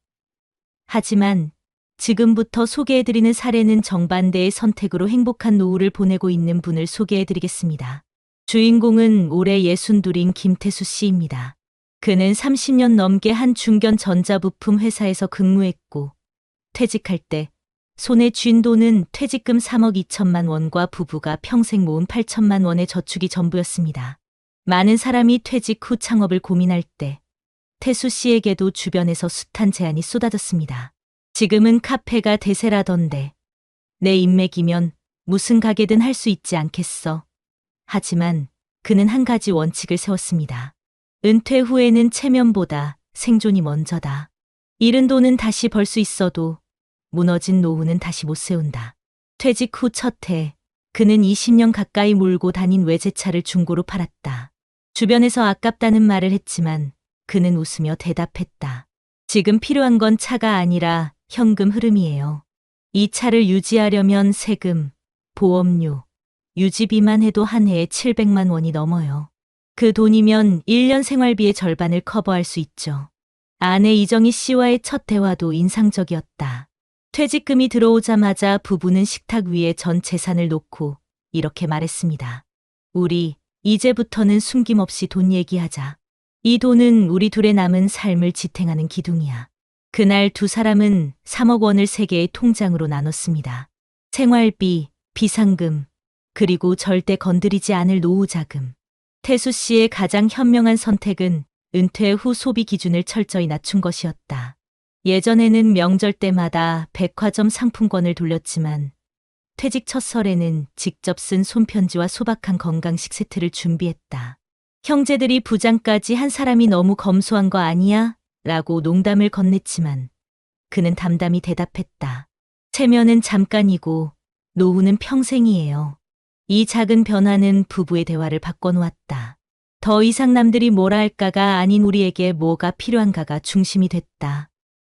하지만 지금부터 소개해드리는 사례는 정반대의 선택으로 행복한 노후를 보내고 있는 분을 소개해드리겠습니다. 주인공은 올해 62인 김태수 씨입니다. 그는 30년 넘게 한 중견 전자부품 회사에서 근무했고 퇴직할 때 손에 쥔 돈은 퇴직금 3억 2천만 원과 부부가 평생 모은 8천만 원의 저축이 전부였습니다. 많은 사람이 퇴직 후 창업을 고민할 때 태수 씨에게도 주변에서 숱한 제안이 쏟아졌습니다. 지금은 카페가 대세라던데 내 인맥이면 무슨 가게든 할 수 있지 않겠어. 하지만 그는 한 가지 원칙을 세웠습니다. 은퇴 후에는 체면보다 생존이 먼저다. 잃은 돈은 다시 벌 수 있어도 무너진 노후는 다시 못 세운다. 퇴직 후 첫 해, 그는 20년 가까이 몰고 다닌 외제차를 중고로 팔았다. 주변에서 아깝다는 말을 했지만 그는 웃으며 대답했다. 지금 필요한 건 차가 아니라 현금 흐름이에요. 이 차를 유지하려면 세금, 보험료, 유지비만 해도 한 해에 700만 원이 넘어요. 그 돈이면 1년 생활비의 절반을 커버할 수 있죠. 아내 이정희 씨와의 첫 대화도 인상적이었다. 퇴직금이 들어오자마자 부부는 식탁 위에 전 재산을 놓고 이렇게 말했습니다. 우리 이제부터는 숨김없이 돈 얘기하자. 이 돈은 우리 둘의 남은 삶을 지탱하는 기둥이야. 그날 두 사람은 3억 원을 세 개의 통장으로 나눴습니다. 생활비, 비상금, 그리고 절대 건드리지 않을 노후 자금. 태수 씨의 가장 현명한 선택은 은퇴 후 소비 기준을 철저히 낮춘 것이었다. 예전에는 명절 때마다 백화점 상품권을 돌렸지만 퇴직 첫 설에는 직접 쓴 손편지와 소박한 건강식 세트를 준비했다. 형제들이 부장까지 한 사람이 너무 검소한 거 아니야? 라고 농담을 건넸지만 그는 담담히 대답했다. 체면은 잠깐이고 노후는 평생이에요. 이 작은 변화는 부부의 대화를 바꿔놓았다. 더 이상 남들이 뭐라 할까가 아닌 우리에게 뭐가 필요한가가 중심이 됐다.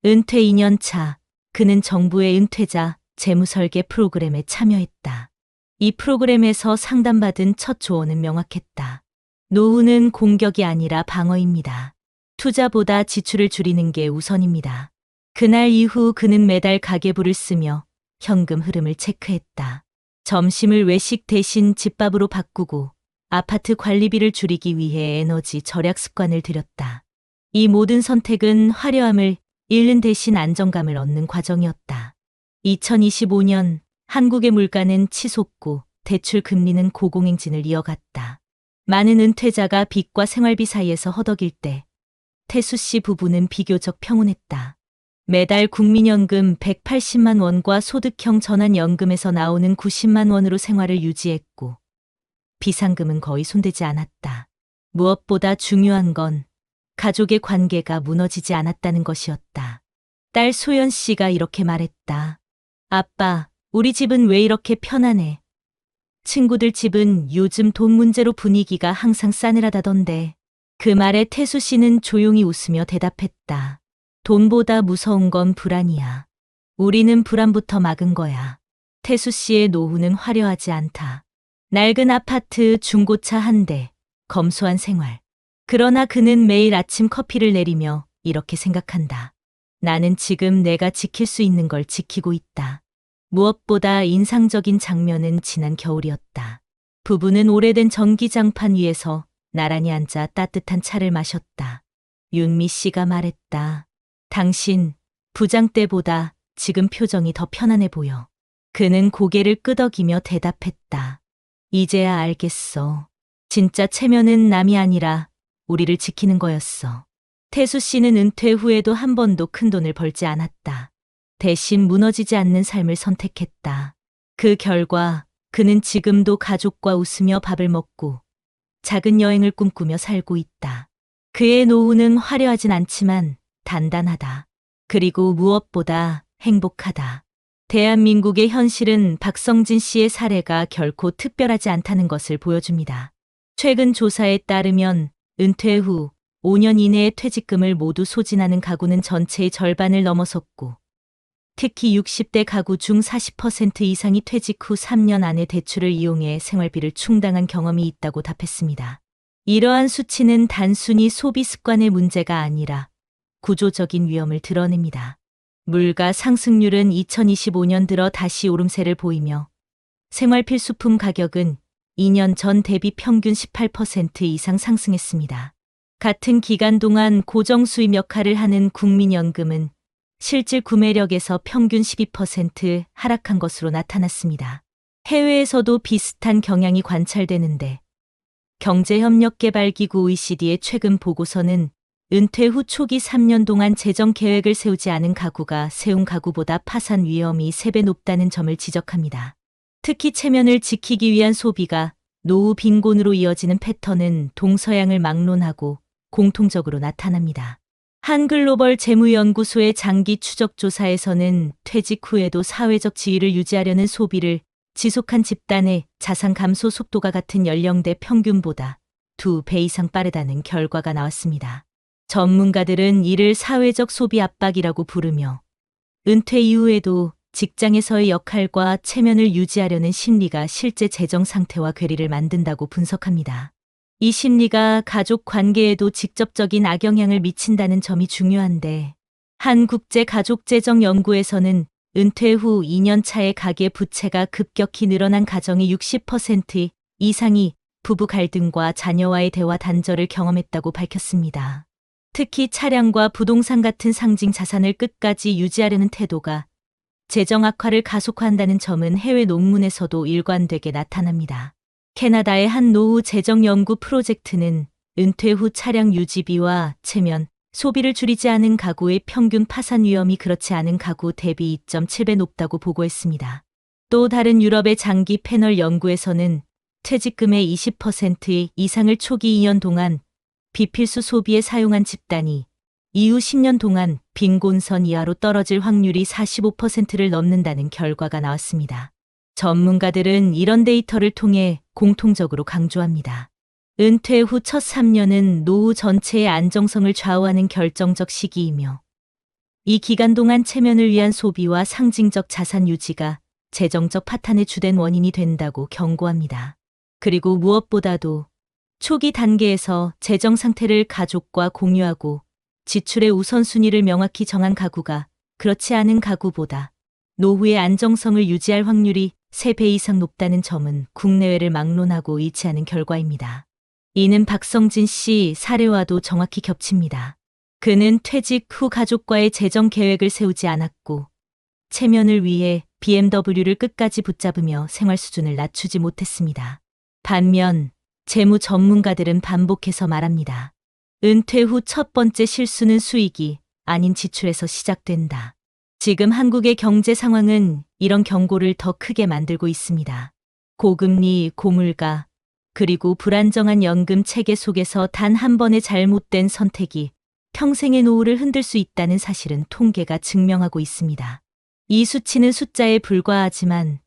은퇴 2년 차, 그는 정부의 은퇴자 재무설계 프로그램에 참여했다. 이 프로그램에서 상담받은 첫 조언은 명확했다. 노후는 공격이 아니라 방어입니다. 투자보다 지출을 줄이는 게 우선입니다. 그날 이후 그는 매달 가계부를 쓰며 현금 흐름을 체크했다. 점심을 외식 대신 집밥으로 바꾸고 아파트 관리비를 줄이기 위해 에너지 절약 습관을 들였다. 이 모든 선택은 화려함을 잃는 대신 안정감을 얻는 과정이었다. 2025년 한국의 물가는 치솟고 대출 금리는 고공행진을 이어갔다. 많은 은퇴자가 빚과 생활비 사이에서 허덕일 때 태수 씨 부부는 비교적 평온했다. 매달 국민연금 180만 원과 소득형 전환연금에서 나오는 90만 원으로 생활을 유지했고 비상금은 거의 손대지 않았다. 무엇보다 중요한 건 가족의 관계가 무너지지 않았다는 것이었다. 딸 소연 씨가 이렇게 말했다. 아빠, 우리 집은 왜 이렇게 편안해? 친구들 집은 요즘 돈 문제로 분위기가 항상 싸늘하다던데. 그 말에 태수 씨는 조용히 웃으며 대답했다. 돈보다 무서운 건 불안이야. 우리는 불안부터 막은 거야. 태수 씨의 노후는 화려하지 않다. 낡은 아파트, 중고차 한 대, 검소한 생활. 그러나 그는 매일 아침 커피를 내리며 이렇게 생각한다. 나는 지금 내가 지킬 수 있는 걸 지키고 있다. 무엇보다 인상적인 장면은 지난 겨울이었다. 부부는 오래된 전기장판 위에서 나란히 앉아 따뜻한 차를 마셨다. 윤미 씨가 말했다. 당신, 부장 때보다 지금 표정이 더 편안해 보여. 그는 고개를 끄덕이며 대답했다. 이제야 알겠어. 진짜 체면은 남이 아니라 우리를 지키는 거였어. 태수 씨는 은퇴 후에도 한 번도 큰 돈을 벌지 않았다. 대신 무너지지 않는 삶을 선택했다. 그 결과 그는 지금도 가족과 웃으며 밥을 먹고 작은 여행을 꿈꾸며 살고 있다. 그의 노후는 화려하진 않지만 단단하다. 그리고 무엇보다 행복하다. 대한민국의 현실은 박성진 씨의 사례가 결코 특별하지 않다는 것을 보여줍니다. 최근 조사에 따르면 은퇴 후 5년 이내에 퇴직금을 모두 소진하는 가구는 전체의 절반을 넘어섰고, 특히 60대 가구 중 40% 이상이 퇴직 후 3년 안에 대출을 이용해 생활비를 충당한 경험이 있다고 답했습니다. 이러한 수치는 단순히 소비 습관의 문제가 아니라 구조적인 위험을 드러냅니다. 물가 상승률은 2025년 들어 다시 오름세를 보이며 생활 필수품 가격은 2년 전 대비 평균 18% 이상 상승했습니다. 같은 기간 동안 고정 수입 역할을 하는 국민연금은 실질 구매력에서 평균 12% 하락한 것으로 나타났습니다. 해외에서도 비슷한 경향이 관찰되는데, 경제협력개발기구 OECD의 최근 보고서는 은퇴 후 초기 3년 동안 재정 계획을 세우지 않은 가구가 세운 가구보다 파산 위험이 3배 높다는 점을 지적합니다. 특히 체면을 지키기 위한 소비가 노후 빈곤으로 이어지는 패턴은 동서양을 막론하고 공통적으로 나타납니다. 한글로벌 재무연구소의 장기 추적 조사에서는 퇴직 후에도 사회적 지위를 유지하려는 소비를 지속한 집단의 자산 감소 속도가 같은 연령대 평균보다 2배 이상 빠르다는 결과가 나왔습니다. 전문가들은 이를 사회적 소비 압박이라고 부르며, 은퇴 이후에도 직장에서의 역할과 체면을 유지하려는 심리가 실제 재정 상태와 괴리를 만든다고 분석합니다. 이 심리가 가족 관계에도 직접적인 악영향을 미친다는 점이 중요한데, 한국제가족재정연구에서는 은퇴 후 2년 차에 가계 부채가 급격히 늘어난 가정의 60% 이상이 부부 갈등과 자녀와의 대화 단절을 경험했다고 밝혔습니다. 특히 차량과 부동산 같은 상징 자산을 끝까지 유지하려는 태도가 재정 악화를 가속화한다는 점은 해외 논문에서도 일관되게 나타납니다. 캐나다의 한 노후 재정 연구 프로젝트는 은퇴 후 차량 유지비와 체면, 소비를 줄이지 않은 가구의 평균 파산 위험이 그렇지 않은 가구 대비 2.7배 높다고 보고했습니다. 또 다른 유럽의 장기 패널 연구에서는 퇴직금의 20% 이상을 초기 2년 동안 비필수 소비에 사용한 집단이 이후 10년 동안 빈곤선 이하로 떨어질 확률이 45%를 넘는다는 결과가 나왔습니다. 전문가들은 이런 데이터를 통해 공통적으로 강조합니다. 은퇴 후 첫 3년은 노후 전체의 안정성을 좌우하는 결정적 시기이며, 이 기간 동안 체면을 위한 소비와 상징적 자산 유지가 재정적 파탄의 주된 원인이 된다고 경고합니다. 그리고 무엇보다도 초기 단계에서 재정 상태를 가족과 공유하고 지출의 우선순위를 명확히 정한 가구가 그렇지 않은 가구보다 노후의 안정성을 유지할 확률이 3배 이상 높다는 점은 국내외를 막론하고 일치하는 결과입니다. 이는 박성진 씨 사례와도 정확히 겹칩니다. 그는 퇴직 후 가족과의 재정 계획을 세우지 않았고, 체면을 위해 BMW를 끝까지 붙잡으며 생활 수준을 낮추지 못했습니다. 반면 재무 전문가들은 반복해서 말합니다. 은퇴 후 첫 번째 실수는 수익이 아닌 지출에서 시작된다. 지금 한국의 경제 상황은 이런 경고를 더 크게 만들고 있습니다. 고금리, 고물가, 그리고 불안정한 연금 체계 속에서 단 한 번의 잘못된 선택이 평생의 노후를 흔들 수 있다는 사실은 통계가 증명하고 있습니다. 이 수치는 숫자에 불과하지만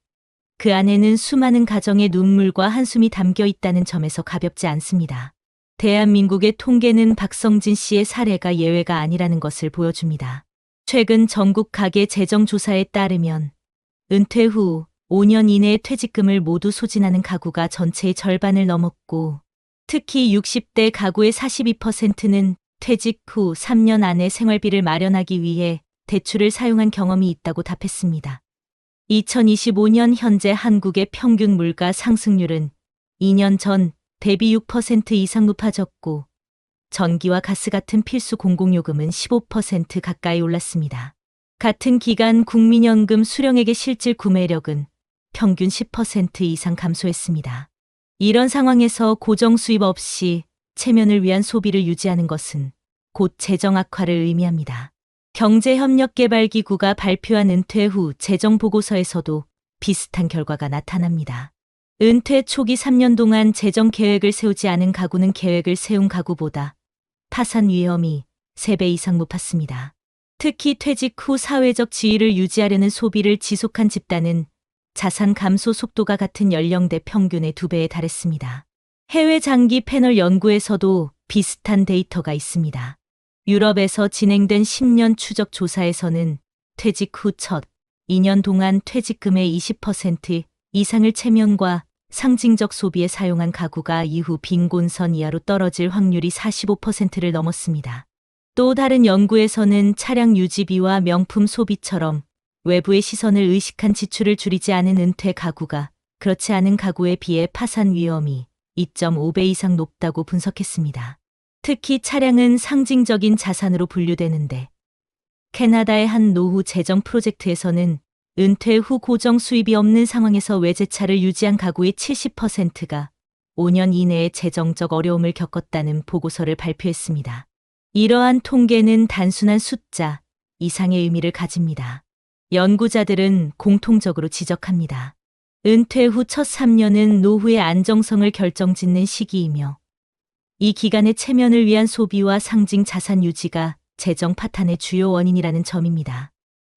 그 안에는 수많은 가정의 눈물과 한숨이 담겨 있다는 점에서 가볍지 않습니다. 대한민국의 통계는 박성진 씨의 사례가 예외가 아니라는 것을 보여줍니다. 최근 전국 가계 재정조사에 따르면 은퇴 후 5년 이내에 퇴직금을 모두 소진하는 가구가 전체의 절반을 넘었고, 특히 60대 가구의 42%는 퇴직 후 3년 안에 생활비를 마련하기 위해 대출을 사용한 경험이 있다고 답했습니다. 2025년 현재 한국의 평균 물가 상승률은 2년 전 대비 6% 이상 높아졌고, 전기와 가스 같은 필수 공공요금은 15% 가까이 올랐습니다. 같은 기간 국민연금 수령액의 실질 구매력은 평균 10% 이상 감소했습니다. 이런 상황에서 고정 수입 없이 체면을 위한 소비를 유지하는 것은 곧 재정 악화를 의미합니다. 경제협력개발기구가 발표한 은퇴 후 재정 보고서에서도 비슷한 결과가 나타납니다. 은퇴 초기 3년 동안 재정 계획을 세우지 않은 가구는 계획을 세운 가구보다 파산 위험이 3배 이상 높았습니다. 특히 퇴직 후 사회적 지위를 유지하려는 소비를 지속한 집단은 자산 감소 속도가 같은 연령대 평균의 2배에 달했습니다. 해외 장기 패널 연구에서도 비슷한 데이터가 있습니다. 유럽에서 진행된 10년 추적 조사에서는 퇴직 후 첫 2년 동안 퇴직금의 20% 이상을 체면과 상징적 소비에 사용한 가구가 이후 빈곤선 이하로 떨어질 확률이 45%를 넘었습니다. 또 다른 연구에서는 차량 유지비와 명품 소비처럼 외부의 시선을 의식한 지출을 줄이지 않은 은퇴 가구가 그렇지 않은 가구에 비해 파산 위험이 2.5배 이상 높다고 분석했습니다. 특히 차량은 상징적인 자산으로 분류되는데, 캐나다의 한 노후 재정 프로젝트에서는 은퇴 후 고정 수입이 없는 상황에서 외제차를 유지한 가구의 70%가 5년 이내에 재정적 어려움을 겪었다는 보고서를 발표했습니다. 이러한 통계는 단순한 숫자 이상의 의미를 가집니다. 연구자들은 공통적으로 지적합니다. 은퇴 후 첫 3년은 노후의 안정성을 결정짓는 시기이며, 이 기간의 체면을 위한 소비와 상징 자산 유지가 재정 파탄의 주요 원인이라는 점입니다.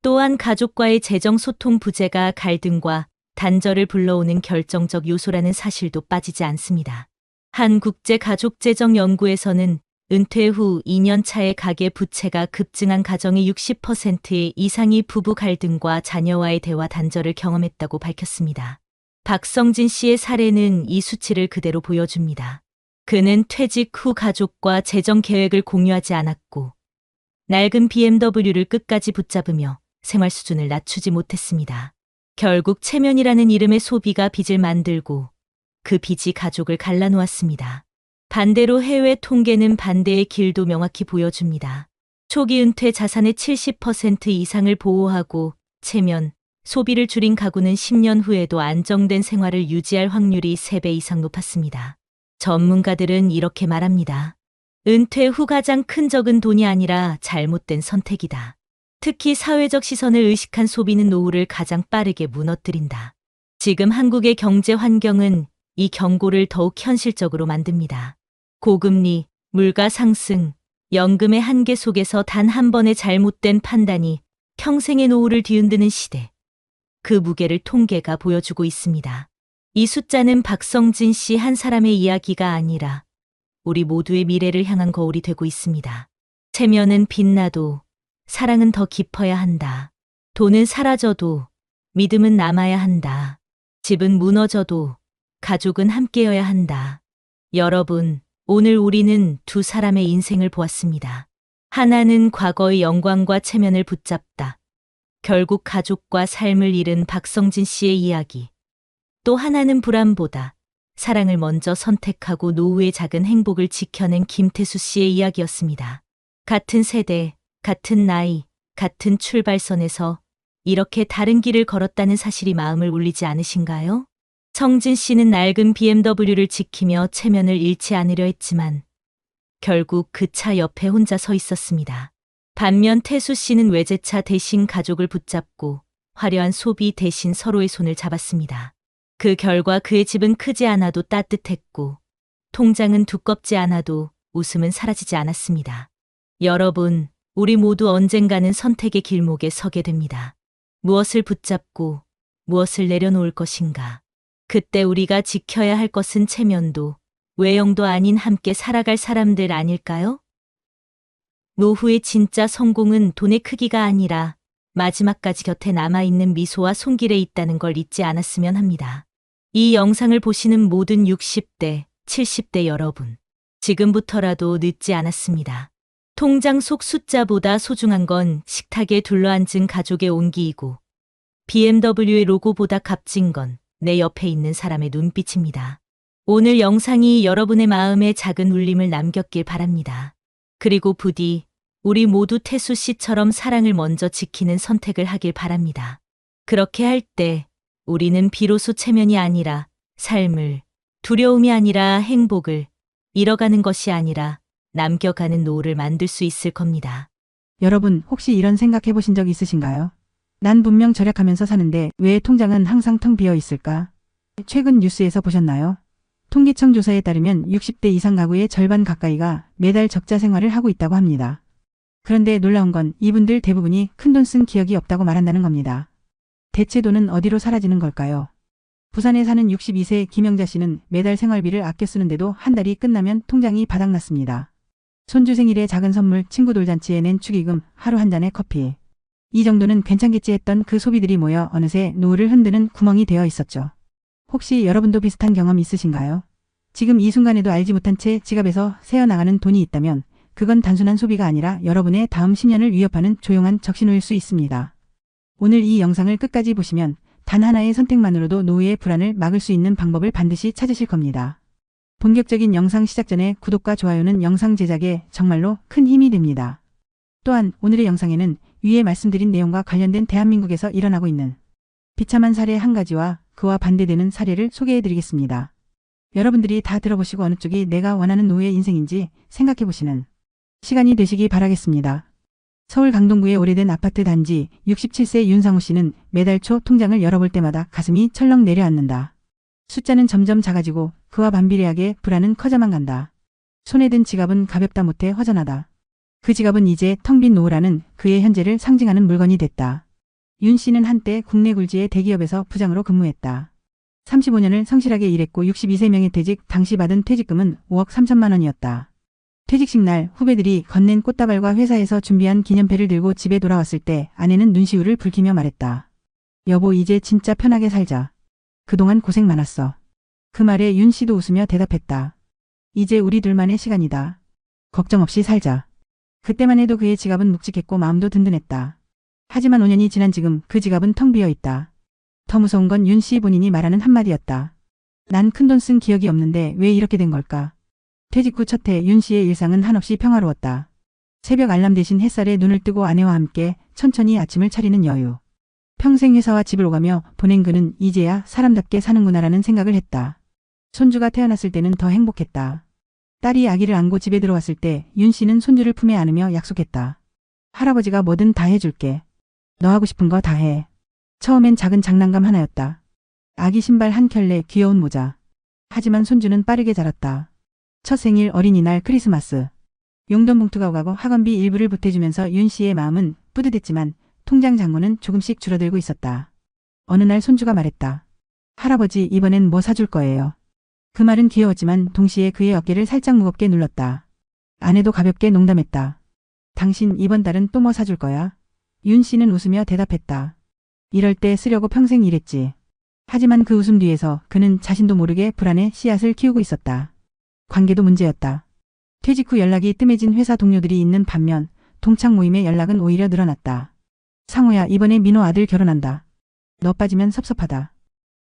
또한 가족과의 재정 소통 부재가 갈등과 단절을 불러오는 결정적 요소라는 사실도 빠지지 않습니다. 한 국제가족재정연구에서는 은퇴 후 2년 차에 가계 부채가 급증한 가정의 60% 이상이 부부 갈등과 자녀와의 대화 단절을 경험했다고 밝혔습니다. 박성진 씨의 사례는 이 수치를 그대로 보여줍니다. 그는 퇴직 후 가족과 재정 계획을 공유하지 않았고, 낡은 BMW를 끝까지 붙잡으며 생활 수준을 낮추지 못했습니다. 결국 체면이라는 이름의 소비가 빚을 만들고 그 빚이 가족을 갈라놓았습니다. 반대로 해외 통계는 반대의 길도 명확히 보여줍니다. 초기 은퇴 자산의 70% 이상을 보호하고 체면, 소비를 줄인 가구는 10년 후에도 안정된 생활을 유지할 확률이 3배 이상 높았습니다. 전문가들은 이렇게 말합니다. 은퇴 후 가장 큰 적은 돈이 아니라 잘못된 선택이다. 특히 사회적 시선을 의식한 소비는 노후를 가장 빠르게 무너뜨린다. 지금 한국의 경제 환경은 이 경고를 더욱 현실적으로 만듭니다. 고금리, 물가 상승, 연금의 한계 속에서 단 한 번의 잘못된 판단이 평생의 노후를 뒤흔드는 시대. 그 무게를 통계가 보여주고 있습니다. 이 숫자는 박성진 씨 한 사람의 이야기가 아니라 우리 모두의 미래를 향한 거울이 되고 있습니다. 체면은 빛나도 사랑은 더 깊어야 한다. 돈은 사라져도 믿음은 남아야 한다. 집은 무너져도 가족은 함께여야 한다. 여러분, 오늘 우리는 두 사람의 인생을 보았습니다. 하나는 과거의 영광과 체면을 붙잡다. 결국 가족과 삶을 잃은 박성진 씨의 이야기. 또 하나는 불안보다 사랑을 먼저 선택하고 노후의 작은 행복을 지켜낸 김태수 씨의 이야기였습니다. 같은 세대, 같은 나이, 같은 출발선에서 이렇게 다른 길을 걸었다는 사실이 마음을 울리지 않으신가요? 성진 씨는 낡은 BMW를 지키며 체면을 잃지 않으려 했지만 결국 그 차 옆에 혼자 서 있었습니다. 반면 태수 씨는 외제차 대신 가족을 붙잡고 화려한 소비 대신 서로의 손을 잡았습니다. 그 결과 그의 집은 크지 않아도 따뜻했고 통장은 두껍지 않아도 웃음은 사라지지 않았습니다. 여러분, 우리 모두 언젠가는 선택의 길목에 서게 됩니다. 무엇을 붙잡고 무엇을 내려놓을 것인가? 그때 우리가 지켜야 할 것은 체면도 외형도 아닌 함께 살아갈 사람들 아닐까요? 노후의 진짜 성공은 돈의 크기가 아니라 마지막까지 곁에 남아있는 미소와 손길에 있다는 걸 잊지 않았으면 합니다. 이 영상을 보시는 모든 60대, 70대 여러분, 지금부터라도 늦지 않았습니다. 통장 속 숫자보다 소중한 건 식탁에 둘러앉은 가족의 온기이고 BMW의 로고보다 값진 건 내 옆에 있는 사람의 눈빛입니다. 오늘 영상이 여러분의 마음에 작은 울림을 남겼길 바랍니다. 그리고 부디 우리 모두 태수 씨처럼 사랑을 먼저 지키는 선택을 하길 바랍니다. 그렇게 할 때 우리는 비로소 체면이 아니라 삶을, 두려움이 아니라 행복을, 잃어가는 것이 아니라 남겨가는 노후를 만들 수 있을 겁니다. 여러분 혹시 이런 생각해 보신 적 있으신가요? 난 분명 절약하면서 사는데 왜 통장은 항상 텅 비어 있을까? 최근 뉴스에서 보셨나요? 통계청 조사에 따르면 60대 이상 가구의 절반 가까이가 매달 적자 생활을 하고 있다고 합니다. 그런데 놀라운 건 이분들 대부분이 큰돈 쓴 기억이 없다고 말한다는 겁니다. 대체 돈은 어디로 사라지는 걸까요? 부산에 사는 62세 김영자 씨는 매달 생활비를 아껴 쓰는데도 한 달이 끝나면 통장이 바닥났습니다. 손주 생일에 작은 선물, 친구 돌잔치에 낸 축의금, 하루 한 잔의 커피. 이 정도는 괜찮겠지 했던 그 소비들이 모여 어느새 노후를 흔드는 구멍이 되어 있었죠. 혹시 여러분도 비슷한 경험 있으신가요? 지금 이 순간에도 알지 못한 채 지갑에서 새어나가는 돈이 있다면 그건 단순한 소비가 아니라 여러분의 다음 10년을 위협하는 조용한 적신호일 수 있습니다. 오늘 이 영상을 끝까지 보시면 단 하나의 선택만으로도 노후의 불안을 막을 수 있는 방법을 반드시 찾으실 겁니다. 본격적인 영상 시작 전에 구독과 좋아요는 영상 제작에 정말로 큰 힘이 됩니다. 또한 오늘의 영상에는 위에 말씀드린 내용과 관련된 대한민국에서 일어나고 있는 비참한 사례 한 가지와 그와 반대되는 사례를 소개해드리겠습니다. 여러분들이 다 들어보시고 어느 쪽이 내가 원하는 노후의 인생인지 생각해보시는 시간이 되시기 바라겠습니다. 서울 강동구의 오래된 아파트 단지 67세 윤상우 씨는 매달 초 통장을 열어볼 때마다 가슴이 철렁 내려앉는다. 숫자는 점점 작아지고 그와 반비례하게 불안은 커져만 간다. 손에 든 지갑은 가볍다 못해 허전하다. 그 지갑은 이제 텅 빈 노후라는 그의 현재를 상징하는 물건이 됐다. 윤 씨는 한때 국내 굴지의 대기업에서 부장으로 근무했다. 35년을 성실하게 일했고 62세 명예퇴직, 당시 받은 퇴직금은 5억 3천만 원이었다. 퇴직식 날 후배들이 건넨 꽃다발과 회사에서 준비한 기념패를 들고 집에 돌아왔을 때 아내는 눈시울을 붉히며 말했다. 여보, 이제 진짜 편하게 살자. 그동안 고생 많았어. 그 말에 윤 씨도 웃으며 대답했다. 이제 우리 둘만의 시간이다. 걱정 없이 살자. 그때만 해도 그의 지갑은 묵직했고 마음도 든든했다. 하지만 5년이 지난 지금 그 지갑은 텅 비어 있다. 더 무서운 건 윤 씨 본인이 말하는 한마디였다. 난 큰돈 쓴 기억이 없는데 왜 이렇게 된 걸까? 퇴직 후 첫 해 윤 씨의 일상은 한없이 평화로웠다. 새벽 알람 대신 햇살에 눈을 뜨고 아내와 함께 천천히 아침을 차리는 여유. 평생 회사와 집을 오가며 보낸 그는 이제야 사람답게 사는구나라는 생각을 했다. 손주가 태어났을 때는 더 행복했다. 딸이 아기를 안고 집에 들어왔을 때 윤 씨는 손주를 품에 안으며 약속했다. 할아버지가 뭐든 다 해줄게. 너 하고 싶은 거 다 해. 처음엔 작은 장난감 하나였다. 아기 신발 한 켤레, 귀여운 모자. 하지만 손주는 빠르게 자랐다. 첫 생일, 어린이날, 크리스마스. 용돈 봉투가 오가고 학원비 일부를 보태주면서 윤 씨의 마음은 뿌듯했지만 통장 잔고는 조금씩 줄어들고 있었다. 어느 날 손주가 말했다. 할아버지, 이번엔 뭐 사줄 거예요? 그 말은 귀여웠지만 동시에 그의 어깨를 살짝 무겁게 눌렀다. 아내도 가볍게 농담했다. 당신 이번 달은 또 뭐 사줄 거야? 윤 씨는 웃으며 대답했다. 이럴 때 쓰려고 평생 일했지. 하지만 그 웃음 뒤에서 그는 자신도 모르게 불안의 씨앗을 키우고 있었다. 관계도 문제였다. 퇴직 후 연락이 뜸해진 회사 동료들이 있는 반면 동창 모임의 연락은 오히려 늘어났다. 상호야, 이번에 민호 아들 결혼한다. 너 빠지면 섭섭하다.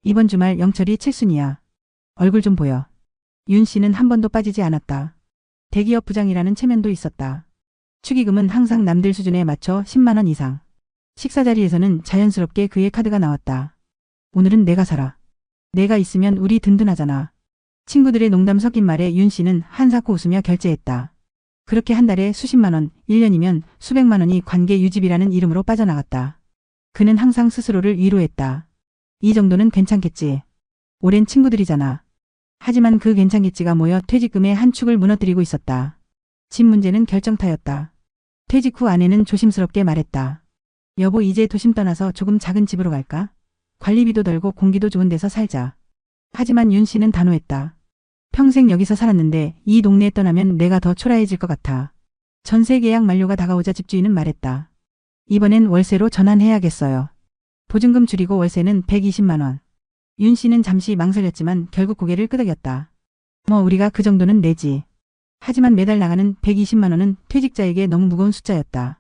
이번 주말 영철이 칠순이야. 얼굴 좀 보여. 윤 씨는 한 번도 빠지지 않았다. 대기업 부장이라는 체면도 있었다. 축의금은 항상 남들 수준에 맞춰 10만 원 이상. 식사 자리에서는 자연스럽게 그의 카드가 나왔다. 오늘은 내가 사라. 내가 있으면 우리 든든하잖아. 친구들의 농담 섞인 말에 윤 씨는 한사코 웃으며 결제했다. 그렇게 한 달에 수십만 원, 1년이면 수백만 원이 관계 유지비라는 이름으로 빠져나갔다. 그는 항상 스스로를 위로했다. 이 정도는 괜찮겠지. 오랜 친구들이잖아. 하지만 그 괜찮겠지가 모여 퇴직금의 한 축을 무너뜨리고 있었다. 집 문제는 결정타였다. 퇴직 후 아내는 조심스럽게 말했다. 여보, 이제 도심 떠나서 조금 작은 집으로 갈까? 관리비도 덜고 공기도 좋은 데서 살자. 하지만 윤 씨는 단호했다. 평생 여기서 살았는데 이 동네에 떠나면 내가 더 초라해질 것 같아. 전세 계약 만료가 다가오자 집주인은 말했다. 이번엔 월세로 전환해야겠어요. 보증금 줄이고 월세는 120만 원. 윤 씨는 잠시 망설였지만 결국 고개를 끄덕였다. 뭐 우리가 그 정도는 내지. 하지만 매달 나가는 120만 원은 퇴직자에게 너무 무거운 숫자였다.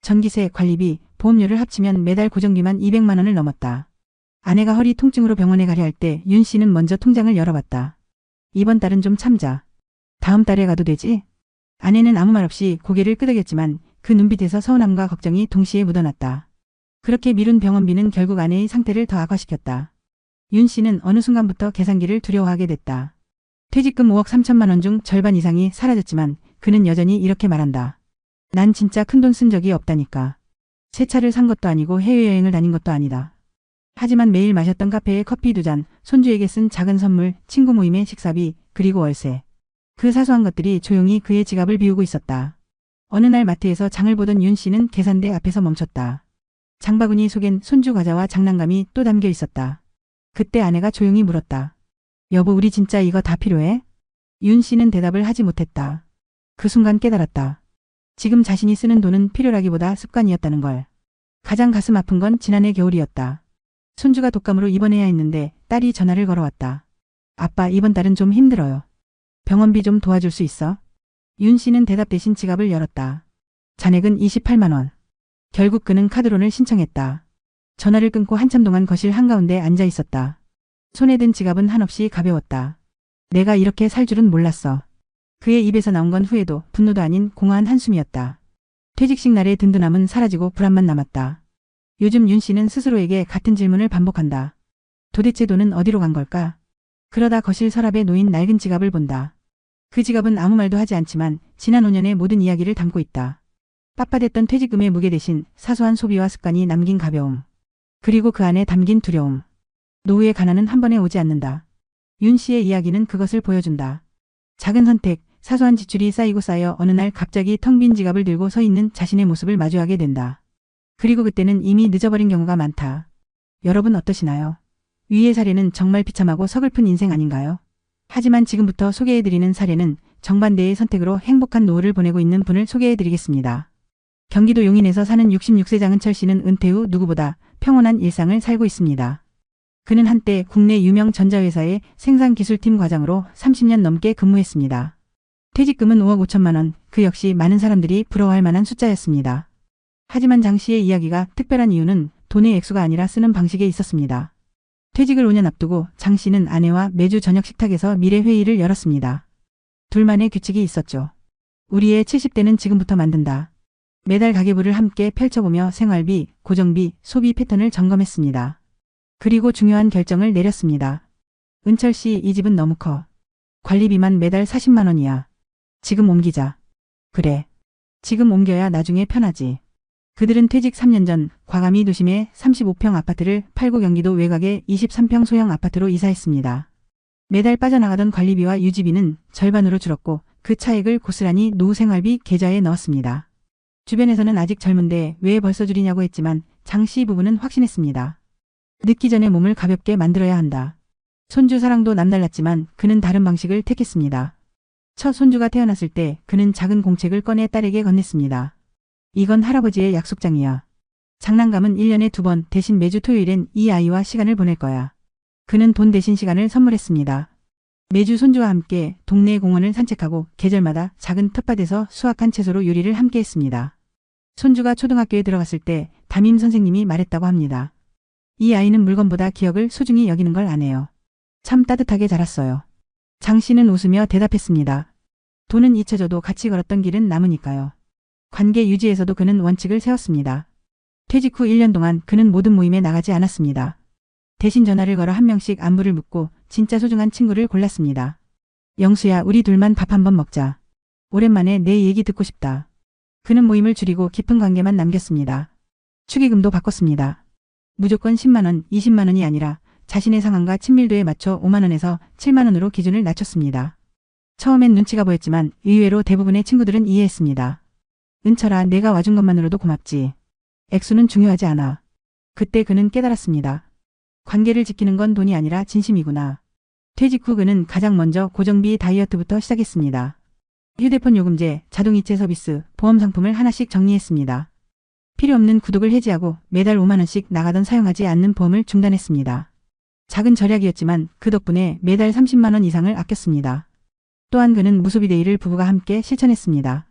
전기세, 관리비, 보험료를 합치면 매달 고정비만 200만 원을 넘었다. 아내가 허리 통증으로 병원에 가려 할 때 윤 씨는 먼저 통장을 열어봤다. 이번 달은 좀 참자. 다음 달에 가도 되지? 아내는 아무 말 없이 고개를 끄덕였지만 그 눈빛에서 서운함과 걱정이 동시에 묻어났다. 그렇게 미룬 병원비는 결국 아내의 상태를 더 악화시켰다. 윤 씨는 어느 순간부터 계산기를 두려워하게 됐다. 퇴직금 5억 3천만 원 중 절반 이상이 사라졌지만 그는 여전히 이렇게 말한다. 난 진짜 큰돈 쓴 적이 없다니까. 새 차를 산 것도 아니고 해외여행을 다닌 것도 아니다. 하지만 매일 마셨던 카페에 커피 2잔, 손주에게 쓴 작은 선물, 친구 모임의 식사비, 그리고 월세. 그 사소한 것들이 조용히 그의 지갑을 비우고 있었다. 어느 날 마트에서 장을 보던 윤 씨는 계산대 앞에서 멈췄다. 장바구니 속엔 손주 과자와 장난감이 또 담겨 있었다. 그때 아내가 조용히 물었다. 여보, 우리 진짜 이거 다 필요해? 윤 씨는 대답을 하지 못했다. 그 순간 깨달았다. 지금 자신이 쓰는 돈은 필요라기보다 습관이었다는 걸. 가장 가슴 아픈 건 지난해 겨울이었다. 손주가 독감으로 입원해야 했는데 딸이 전화를 걸어왔다. 아빠, 이번 달은 좀 힘들어요. 병원비 좀 도와줄 수 있어? 윤 씨는 대답 대신 지갑을 열었다. 잔액은 28만 원. 결국 그는 카드론을 신청했다. 전화를 끊고 한참 동안 거실 한가운데 앉아 있었다. 손에 든 지갑은 한없이 가벼웠다. 내가 이렇게 살 줄은 몰랐어. 그의 입에서 나온 건 후회도 분노도 아닌 공허한 한숨이었다. 퇴직식 날의 든든함은 사라지고 불안만 남았다. 요즘 윤 씨는 스스로에게 같은 질문을 반복한다. 도대체 돈은 어디로 간 걸까? 그러다 거실 서랍에 놓인 낡은 지갑을 본다. 그 지갑은 아무 말도 하지 않지만 지난 5년의 모든 이야기를 담고 있다. 빳빳했던 퇴직금의 무게 대신 사소한 소비와 습관이 남긴 가벼움. 그리고 그 안에 담긴 두려움. 노후의 가난은 한 번에 오지 않는다. 윤 씨의 이야기는 그것을 보여준다. 작은 선택, 사소한 지출이 쌓이고 쌓여 어느 날 갑자기 텅 빈 지갑을 들고 서 있는 자신의 모습을 마주하게 된다. 그리고 그때는 이미 늦어버린 경우가 많다. 여러분 어떠시나요? 위의 사례는 정말 비참하고 서글픈 인생 아닌가요? 하지만 지금부터 소개해드리는 사례는 정반대의 선택으로 행복한 노후를 보내고 있는 분을 소개해드리겠습니다. 경기도 용인에서 사는 66세 장은철 씨는 은퇴 후 누구보다 평온한 일상을 살고 있습니다. 그는 한때 국내 유명 전자회사의 생산기술팀 과장으로 30년 넘게 근무했습니다. 퇴직금은 5억 5천만 원, 그 역시 많은 사람들이 부러워할 만한 숫자였습니다. 하지만 장 씨의 이야기가 특별한 이유는 돈의 액수가 아니라 쓰는 방식에 있었습니다. 퇴직을 5년 앞두고 장 씨는 아내와 매주 저녁 식탁에서 미래 회의를 열었습니다. 둘만의 규칙이 있었죠. 우리의 70대는 지금부터 만든다. 매달 가계부를 함께 펼쳐보며 생활비, 고정비, 소비 패턴을 점검했습니다. 그리고 중요한 결정을 내렸습니다. 은철 씨, 이 집은 너무 커. 관리비만 매달 40만 원이야. 지금 옮기자. 그래. 지금 옮겨야 나중에 편하지. 그들은 퇴직 3년 전 과감히 도심의 35평 아파트를 팔고 경기도 외곽의 23평 소형 아파트로 이사했습니다. 매달 빠져나가던 관리비와 유지비는 절반으로 줄었고 그 차액을 고스란히 노후 생활비 계좌에 넣었습니다. 주변에서는 아직 젊은데 왜 벌써 줄이냐고 했지만 장 씨 부부는 확신했습니다. 늙기 전에 몸을 가볍게 만들어야 한다. 손주 사랑도 남달랐지만 그는 다른 방식을 택했습니다. 첫 손주가 태어났을 때 그는 작은 공책을 꺼내 딸에게 건넸습니다. 이건 할아버지의 약속장이야. 장난감은 1년에 2번 대신 매주 토요일엔 이 아이와 시간을 보낼 거야. 그는 돈 대신 시간을 선물했습니다. 매주 손주와 함께 동네 공원을 산책하고 계절마다 작은 텃밭에서 수확한 채소로 요리를 함께 했습니다. 손주가 초등학교에 들어갔을 때 담임 선생님이 말했다고 합니다. 이 아이는 물건보다 기억을 소중히 여기는 걸 아네요. 참 따뜻하게 자랐어요. 장 씨는 웃으며 대답했습니다. 돈은 잊혀져도 같이 걸었던 길은 남으니까요. 관계 유지에서도 그는 원칙을 세웠습니다. 퇴직 후 1년 동안 그는 모든 모임에 나가지 않았습니다. 대신 전화를 걸어 한 명씩 안부를 묻고 진짜 소중한 친구를 골랐습니다. 영수야, 우리 둘만 밥 한번 먹자. 오랜만에 내 얘기 듣고 싶다. 그는 모임을 줄이고 깊은 관계만 남겼습니다. 축의금도 바꿨습니다. 무조건 10만 원, 20만 원이 아니라 자신의 상황과 친밀도에 맞춰 5만 원에서 7만 원으로 기준을 낮췄습니다. 처음엔 눈치가 보였지만 의외로 대부분의 친구들은 이해했습니다. 은철아, 내가 와준 것만으로도 고맙지. 액수는 중요하지 않아. 그때 그는 깨달았습니다. 관계를 지키는 건 돈이 아니라 진심이구나. 퇴직 후 그는 가장 먼저 고정비 다이어트부터 시작했습니다. 휴대폰 요금제, 자동이체 서비스, 보험 상품을 하나씩 정리했습니다. 필요 없는 구독을 해지하고 매달 5만 원씩 나가던 사용하지 않는 보험을 중단했습니다. 작은 절약이었지만 그 덕분에 매달 30만 원 이상을 아꼈습니다. 또한 그는 무소비 데이를 부부가 함께 실천했습니다.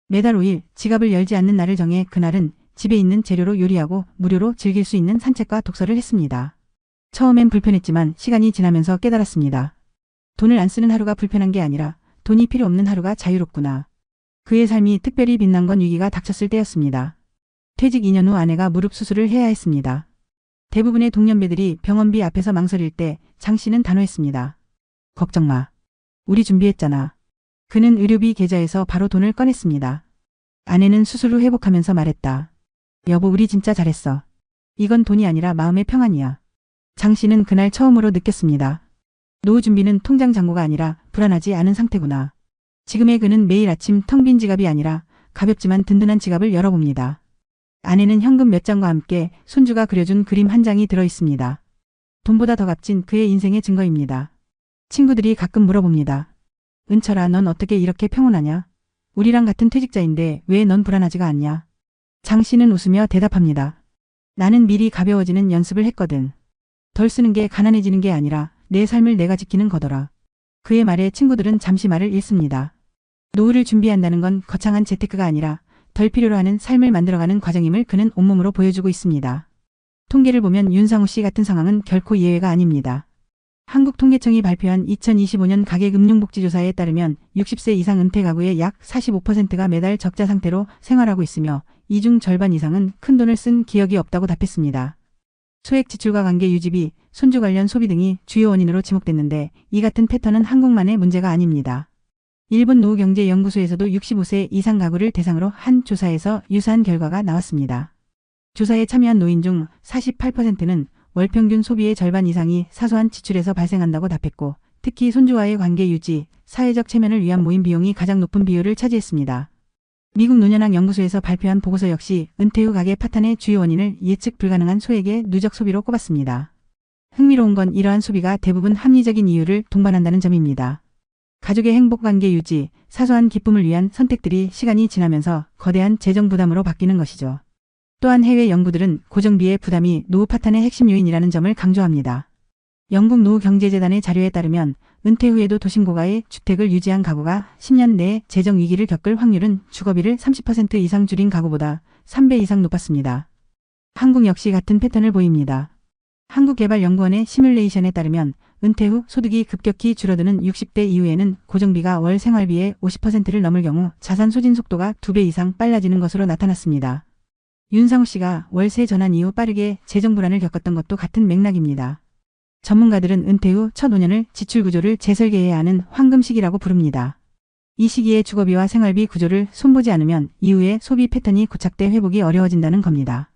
매달 5일 지갑을 열지 않는 날을 정해 그날은 집에 있는 재료로 요리하고 무료로 즐길 수 있는 산책과 독서를 했습니다. 처음엔 불편했지만 시간이 지나면서 깨달았습니다. 돈을 안 쓰는 하루가 불편한 게 아니라 돈이 필요 없는 하루가 자유롭구나. 그의 삶이 특별히 빛난 건 위기가 닥쳤을 때였습니다. 퇴직 2년 후 아내가 무릎 수술을 해야 했습니다. 대부분의 동년배들이 병원비 앞에서 망설일 때 장 씨는 단호했습니다. 걱정 마. 우리 준비했잖아. 그는 의료비 계좌에서 바로 돈을 꺼냈습니다. 아내는 수술 후 회복하면서 말했다. 여보, 우리 진짜 잘했어. 이건 돈이 아니라 마음의 평안이야. 장 씨는 그날 처음으로 느꼈습니다. 노후 준비는 통장 잔고가 아니라 불안하지 않은 상태구나. 지금의 그는 매일 아침 텅 빈 지갑이 아니라 가볍지만 든든한 지갑을 열어봅니다. 안에는 현금 몇 장과 함께 손주가 그려준 그림 한 장이 들어있습니다. 돈보다 더 값진 그의 인생의 증거입니다. 친구들이 가끔 물어봅니다. 은철아, 넌 어떻게 이렇게 평온하냐? 우리랑 같은 퇴직자인데 왜 넌 불안하지가 않냐? 장 씨는 웃으며 대답합니다. 나는 미리 가벼워지는 연습을 했거든. 덜 쓰는 게 가난해지는 게 아니라 내 삶을 내가 지키는 거더라. 그의 말에 친구들은 잠시 말을 잃습니다. 노후를 준비한다는 건 거창한 재테크가 아니라 덜 필요로 하는 삶을 만들어가는 과정임을 그는 온몸으로 보여주고 있습니다. 통계를 보면 윤상우 씨 같은 상황은 결코 예외가 아닙니다. 한국통계청이 발표한 2025년 가계금융복지조사에 따르면 60세 이상 은퇴 가구의 약 45%가 매달 적자 상태로 생활하고 있으며 이 중 절반 이상은 큰돈을 쓴 기억이 없다고 답했습니다. 소액 지출과 관계 유지비, 손주 관련 소비 등이 주요 원인으로 지목됐는데 이 같은 패턴은 한국만의 문제가 아닙니다. 일본 노후경제연구소에서도 65세 이상 가구를 대상으로 한 조사에서 유사한 결과가 나왔습니다. 조사에 참여한 노인 중 48%는 월 평균 소비의 절반 이상이 사소한 지출에서 발생한다고 답했고, 특히 손주와의 관계 유지, 사회적 체면을 위한 모임 비용이 가장 높은 비율을 차지했습니다. 미국 노년학 연구소에서 발표한 보고서 역시 은퇴 후 가계 파탄의 주요 원인을 예측 불가능한 소액의 누적 소비로 꼽았습니다. 흥미로운 건 이러한 소비가 대부분 합리적인 이유를 동반한다는 점입니다. 가족의 행복 관계 유지, 사소한 기쁨을 위한 선택들이 시간이 지나면서 거대한 재정 부담으로 바뀌는 것이죠. 또한 해외 연구들은 고정비의 부담이 노후 파탄의 핵심 요인이라는 점을 강조합니다. 영국 노후경제재단의 자료에 따르면 은퇴 후에도 도심 고가의 주택을 유지한 가구가 10년 내에 재정 위기를 겪을 확률은 주거비를 30% 이상 줄인 가구보다 3배 이상 높았습니다. 한국 역시 같은 패턴을 보입니다. 한국개발연구원의 시뮬레이션에 따르면 은퇴 후 소득이 급격히 줄어드는 60대 이후에는 고정비가 월 생활비의 50%를 넘을 경우 자산 소진 속도가 2배 이상 빨라지는 것으로 나타났습니다. 윤상우 씨가 월세 전환 이후 빠르게 재정 불안을 겪었던 것도 같은 맥락입니다. 전문가들은 은퇴 후 첫 5년을 지출 구조를 재설계해야 하는 황금 시기라고 부릅니다. 이 시기에 주거비와 생활비 구조를 손보지 않으면 이후에 소비 패턴이 고착돼 회복이 어려워진다는 겁니다.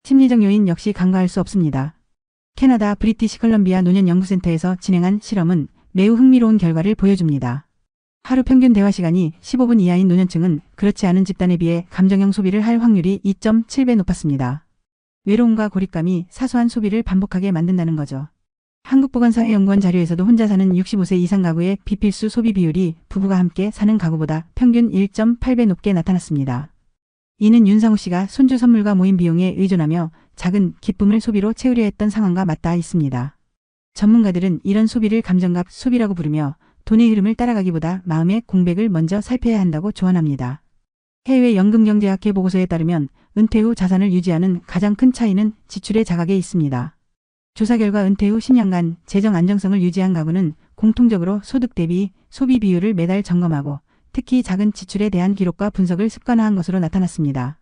심리적 요인 역시 간과할 수 없습니다. 캐나다 브리티시 컬럼비아 노년연구센터에서 진행한 실험은 매우 흥미로운 결과를 보여줍니다. 하루 평균 대화 시간이 15분 이하인 노년층은 그렇지 않은 집단에 비해 감정형 소비를 할 확률이 2.7배 높았습니다. 외로움과 고립감이 사소한 소비를 반복하게 만든다는 거죠. 한국보건사회연구원 자료에서도 혼자 사는 65세 이상 가구의 비필수 소비 비율이 부부가 함께 사는 가구보다 평균 1.8배 높게 나타났습니다. 이는 윤상우 씨가 손주 선물과 모임 비용에 의존하며 작은 기쁨을 소비로 채우려 했던 상황과 맞닿아 있습니다. 전문가들은 이런 소비를 감정값 소비라고 부르며 돈의 흐름을 따라가기보다 마음의 공백을 먼저 살펴야 한다고 조언합니다. 해외 연금경제학회 보고서에 따르면 은퇴 후 자산을 유지하는 가장 큰 차이는 지출의 자각에 있습니다. 조사 결과 은퇴 후 10년간 재정 안정성을 유지한 가구는 공통적으로 소득 대비 소비 비율을 매달 점검하고 특히 작은 지출에 대한 기록과 분석을 습관화한 것으로 나타났습니다.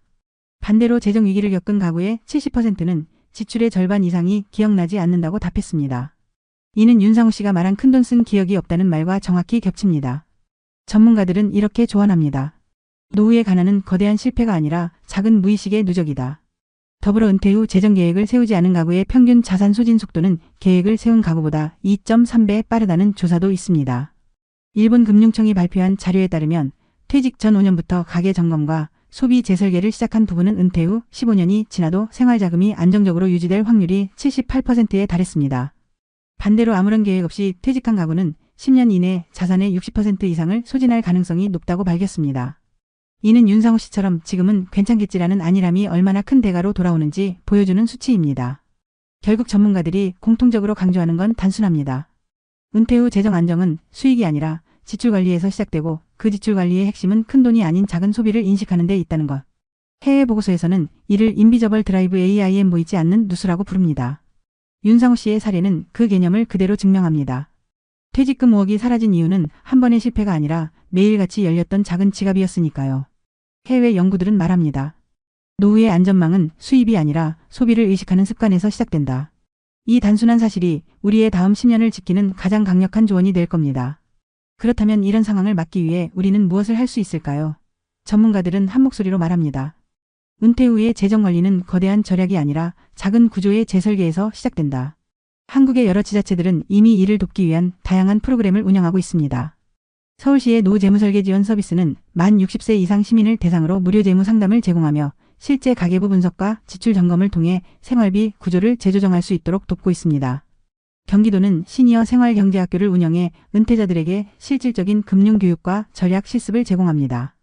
반대로 재정 위기를 겪은 가구의 70%는 지출의 절반 이상이 기억나지 않는다고 답했습니다. 이는 윤상우 씨가 말한 큰돈 쓴 기억이 없다는 말과 정확히 겹칩니다. 전문가들은 이렇게 조언합니다. 노후의 가난은 거대한 실패가 아니라 작은 무의식의 누적이다. 더불어 은퇴 후 재정 계획을 세우지 않은 가구의 평균 자산 소진 속도는 계획을 세운 가구보다 2.3배 빠르다는 조사도 있습니다. 일본 금융청이 발표한 자료에 따르면 퇴직 전 5년부터 가계 점검과 소비 재설계를 시작한 부부는 은퇴 후 15년이 지나도 생활자금이 안정적으로 유지될 확률이 78%에 달했습니다. 반대로 아무런 계획 없이 퇴직한 가구는 10년 이내 자산의 60% 이상을 소진할 가능성이 높다고 밝혔습니다. 이는 윤상호 씨처럼 지금은 괜찮겠지라는 안일함이 얼마나 큰 대가로 돌아오는지 보여주는 수치입니다. 결국 전문가들이 공통적으로 강조하는 건 단순합니다. 은퇴 후 재정 안정은 수익이 아니라 지출 관리에서 시작되고 그 지출 관리의 핵심은 큰돈이 아닌 작은 소비를 인식하는 데 있다는 것. 해외 보고서에서는 이를 인비저블 드라이브 AIM 보이지 않는 누수라고 부릅니다. 윤상호 씨의 사례는 그 개념을 그대로 증명합니다. 퇴직금 5억이 사라진 이유는 한 번의 실패가 아니라 매일같이 열렸던 작은 지갑이었으니까요. 해외 연구들은 말합니다. 노후의 안전망은 수입이 아니라 소비를 의식하는 습관에서 시작된다. 이 단순한 사실이 우리의 다음 10년을 지키는 가장 강력한 조언이 될 겁니다. 그렇다면 이런 상황을 막기 위해 우리는 무엇을 할 수 있을까요? 전문가들은 한 목소리로 말합니다. 은퇴 후의 재정 관리는 거대한 절약이 아니라 작은 구조의 재설계에서 시작된다. 한국의 여러 지자체들은 이미 이를 돕기 위한 다양한 프로그램을 운영하고 있습니다. 서울시의 노후재무설계 지원 서비스는 만 60세 이상 시민을 대상으로 무료 재무 상담을 제공하며 실제 가계부 분석과 지출 점검을 통해 생활비 구조를 재조정할 수 있도록 돕고 있습니다. 경기도는 시니어 생활경제학교를 운영해 은퇴자들에게 실질적인 금융교육과 절약 실습을 제공합니다.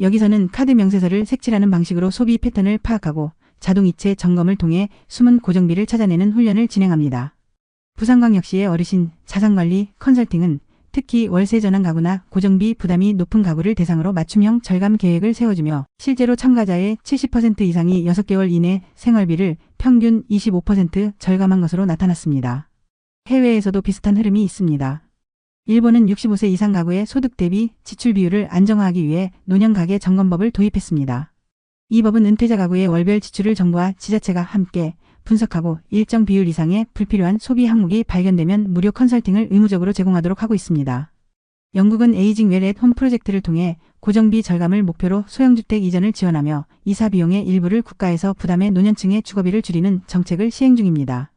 여기서는 카드 명세서를 색칠하는 방식으로 소비 패턴을 파악하고 자동이체 점검을 통해 숨은 고정비를 찾아내는 훈련을 진행합니다. 부산광역시의 어르신 자산관리 컨설팅은 특히 월세 전환 가구나 고정비 부담이 높은 가구를 대상으로 맞춤형 절감 계획을 세워주며 실제로 참가자의 70% 이상이 6개월 이내 생활비를 평균 25% 절감한 것으로 나타났습니다. 해외에서도 비슷한 흐름이 있습니다. 일본은 65세 이상 가구의 소득 대비 지출 비율을 안정화하기 위해 노년 가계 점검법을 도입했습니다. 이 법은 은퇴자 가구의 월별 지출을 정부와 지자체가 함께 분석하고 일정 비율 이상의 불필요한 소비 항목이 발견되면 무료 컨설팅을 의무적으로 제공하도록 하고 있습니다. 영국은 에이징 웰 앳 홈 프로젝트를 통해 고정비 절감을 목표로 소형주택 이전을 지원하며 이사 비용의 일부를 국가에서 부담해 노년층의 주거비를 줄이는 정책을 시행 중입니다.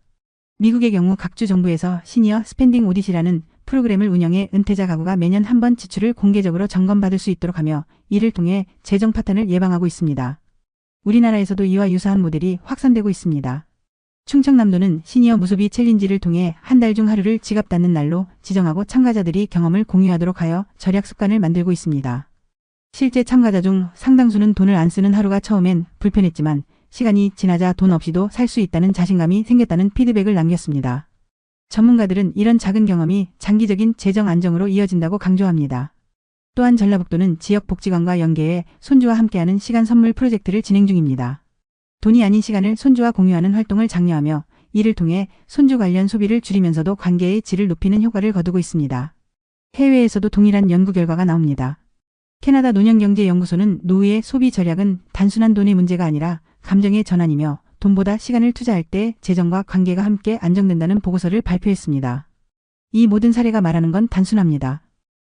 미국의 경우 각주 정부에서 시니어 스펜딩 오딧이라는 프로그램을 운영해 은퇴자 가구가 매년 한 번 지출을 공개적으로 점검받을 수 있도록 하며 이를 통해 재정 파탄을 예방하고 있습니다. 우리나라에서도 이와 유사한 모델이 확산되고 있습니다. 충청남도는 시니어 무소비 챌린지를 통해 한 달 중 하루를 지갑 닫는 날로 지정하고 참가자들이 경험을 공유하도록 하여 절약 습관을 만들고 있습니다. 실제 참가자 중 상당수는 돈을 안 쓰는 하루가 처음엔 불편했지만 시간이 지나자 돈 없이도 살 수 있다는 자신감이 생겼다는 피드백을 남겼습니다. 전문가들은 이런 작은 경험이 장기적인 재정 안정으로 이어진다고 강조합니다. 또한 전라북도는 지역복지관과 연계해 손주와 함께하는 시간 선물 프로젝트를 진행 중입니다. 돈이 아닌 시간을 손주와 공유하는 활동을 장려하며 이를 통해 손주 관련 소비를 줄이면서도 관계의 질을 높이는 효과를 거두고 있습니다. 해외에서도 동일한 연구 결과가 나옵니다. 캐나다 노년경제연구소는 노후의 소비 절약은 단순한 돈의 문제가 아니라 감정의 전환이며 돈보다 시간을 투자할 때 재정과 관계가 함께 안정된다는 보고서를 발표했습니다. 이 모든 사례가 말하는 건 단순합니다.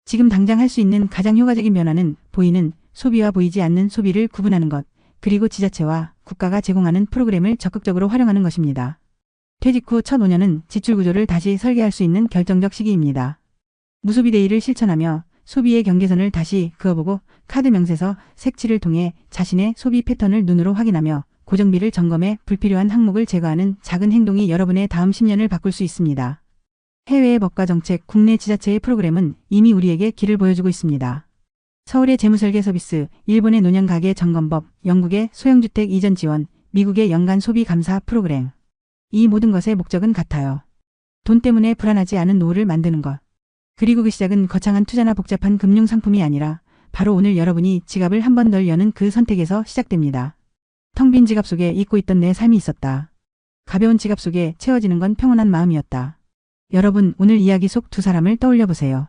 지금 당장 할 수 있는 가장 효과적인 변화는 보이는 소비와 보이지 않는 소비를 구분하는 것, 그리고 지자체와 국가가 제공하는 프로그램을 적극적으로 활용하는 것입니다. 퇴직 후 첫 5년은 지출 구조를 다시 설계할 수 있는 결정적 시기입니다. 무소비 데이를 실천하며 소비의 경계선을 다시 그어보고 카드 명세서 색칠을 통해 자신의 소비 패턴을 눈으로 확인하며 고정비를 점검해 불필요한 항목을 제거하는 작은 행동이 여러분의 다음 10년을 바꿀 수 있습니다. 해외의 법과 정책, 국내 지자체의 프로그램은 이미 우리에게 길을 보여주고 있습니다. 서울의 재무설계 서비스, 일본의 노년 가계 점검법, 영국의 소형주택 이전 지원, 미국의 연간 소비 감사 프로그램. 이 모든 것의 목적은 같아요. 돈 때문에 불안하지 않은 노후를 만드는 것. 그리고 그 시작은 거창한 투자나 복잡한 금융 상품이 아니라 바로 오늘 여러분이 지갑을 한 번 덜 여는 그 선택에서 시작됩니다. 텅 빈 지갑 속에 잊고 있던 내 삶이 있었다. 가벼운 지갑 속에 채워지는 건 평온한 마음이었다. 여러분, 오늘 이야기 속 두 사람을 떠올려 보세요.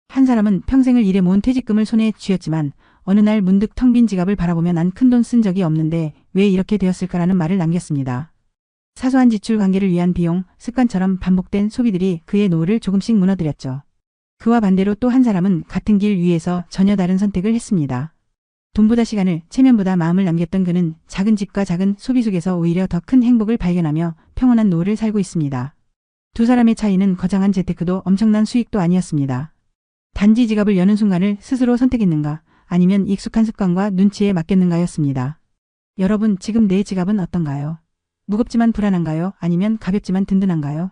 한 사람은 평생을 일해 모은 퇴직금을 손에 쥐었지만 어느 날 문득 텅 빈 지갑을 바라보며 난 큰돈 쓴 적이 없는데 왜 이렇게 되었을까라는 말을 남겼습니다. 사소한 지출 관계를 위한 비용, 습관처럼 반복된 소비들이 그의 노후를 조금씩 무너뜨렸죠. 그와 반대로 또 한 사람은 같은 길 위에서 전혀 다른 선택을 했습니다. 돈보다 시간을, 체면보다 마음을 남겼던 그는 작은 집과 작은 소비 속에서 오히려 더 큰 행복을 발견하며 평온한 노후를 살고 있습니다. 두 사람의 차이는 거창한 재테크도 엄청난 수익도 아니었습니다. 단지 지갑을 여는 순간을 스스로 선택했는가, 아니면 익숙한 습관과 눈치에 맡겼는가였습니다. 여러분, 지금 내 지갑은 어떤가요? 무겁지만 불안한가요? 아니면 가볍지만 든든한가요?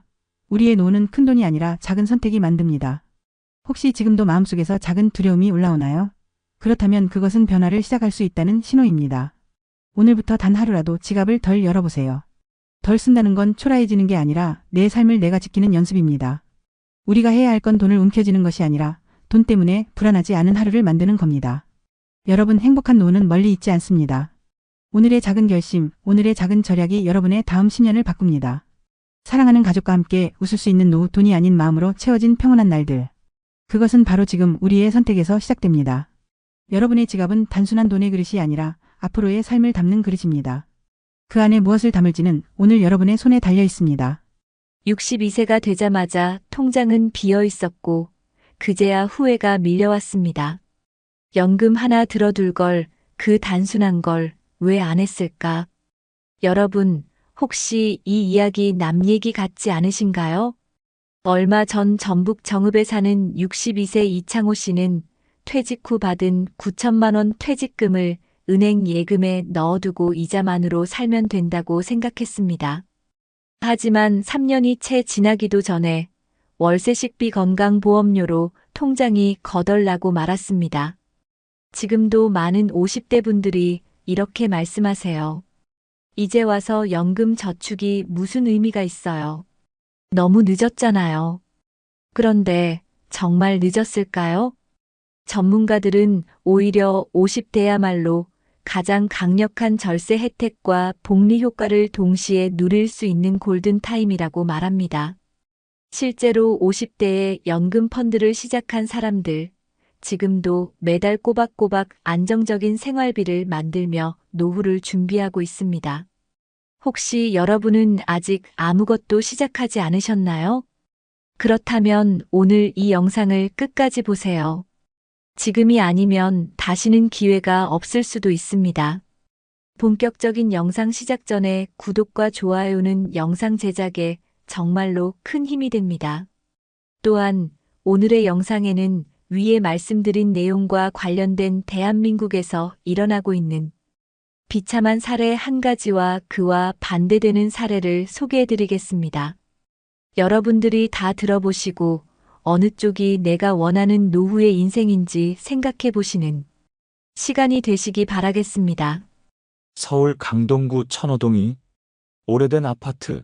우리의 노후는 큰 돈이 아니라 작은 선택이 만듭니다. 혹시 지금도 마음속에서 작은 두려움이 올라오나요? 그렇다면 그것은 변화를 시작할 수 있다는 신호입니다. 오늘부터 단 하루라도 지갑을 덜 열어보세요. 덜 쓴다는 건 초라해지는 게 아니라 내 삶을 내가 지키는 연습입니다. 우리가 해야 할 건 돈을 움켜쥐는 것이 아니라 돈 때문에 불안하지 않은 하루를 만드는 겁니다. 여러분, 행복한 노후는 멀리 있지 않습니다. 오늘의 작은 결심, 오늘의 작은 절약이 여러분의 다음 10년을 바꿉니다. 사랑하는 가족과 함께 웃을 수 있는 노후, 돈이 아닌 마음으로 채워진 평온한 날들. 그것은 바로 지금 우리의 선택에서 시작됩니다. 여러분의 지갑은 단순한 돈의 그릇이 아니라 앞으로의 삶을 담는 그릇입니다. 그 안에 무엇을 담을지는 오늘 여러분의 손에 달려 있습니다. 62세가 되자마자 통장은 비어 있었고 그제야 후회가 밀려왔습니다. 연금 하나 들어둘 걸, 그 단순한 걸 왜 안 했을까? 여러분, 혹시 이 이야기 남 얘기 같지 않으신가요? 얼마 전 전북 정읍에 사는 62세 이창호 씨는 퇴직 후 받은 9천만 원 퇴직금을 은행 예금에 넣어두고 이자만으로 살면 된다고 생각했습니다. 하지만 3년이 채 지나기도 전에 월세 식비 건강보험료로 통장이 거덜나고 말았습니다. 지금도 많은 50대 분들이 이렇게 말씀하세요. 이제 와서 연금 저축이 무슨 의미가 있어요? 너무 늦었잖아요. 그런데 정말 늦었을까요? 전문가들은 오히려 50대야말로 가장 강력한 절세 혜택과 복리 효과를 동시에 누릴 수 있는 골든타임이라고 말합니다. 실제로 50대에 연금 펀드를 시작한 사람들, 지금도 매달 꼬박꼬박 안정적인 생활비를 만들며 노후를 준비하고 있습니다. 혹시 여러분은 아직 아무것도 시작하지 않으셨나요? 그렇다면 오늘 이 영상을 끝까지 보세요. 지금이 아니면 다시는 기회가 없을 수도 있습니다. 본격적인 영상 시작 전에 구독과 좋아요는 영상 제작에 정말로 큰 힘이 됩니다. 또한 오늘의 영상에는 위에 말씀드린 내용과 관련된 대한민국에서 일어나고 있는 비참한 사례 한 가지와 그와 반대되는 사례를 소개해드리겠습니다. 여러분들이 다 들어보시고 어느 쪽이 내가 원하는 노후의 인생인지 생각해보시는 시간이 되시기 바라겠습니다. 서울 강동구 천호동이 오래된 아파트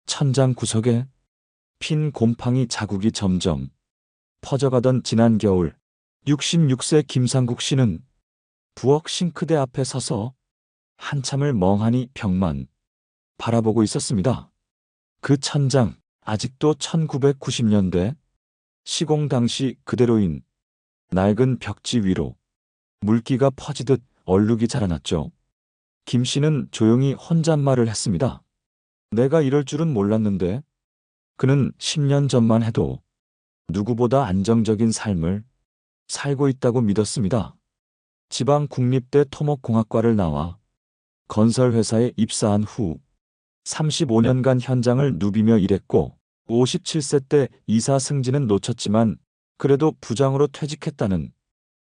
천장 구석에 핀 곰팡이 자국이 점점 퍼져가던 지난 겨울 66세 김상국 씨는 부엌 싱크대 앞에 서서 한참을 멍하니 벽만 바라보고 있었습니다. 그 천장, 아직도 1990년대 시공 당시 그대로인 낡은 벽지 위로 물기가 퍼지듯 얼룩이 자라났죠. 김 씨는 조용히 혼잣말을 했습니다. 내가 이럴 줄은 몰랐는데. 그는 10년 전만 해도 누구보다 안정적인 삶을 살고 있다고 믿었습니다. 지방 국립대 토목공학과를 나와 건설회사에 입사한 후 35년간 현장을 누비며 일했고 57세 때 이사 승진은 놓쳤지만 그래도 부장으로 퇴직했다는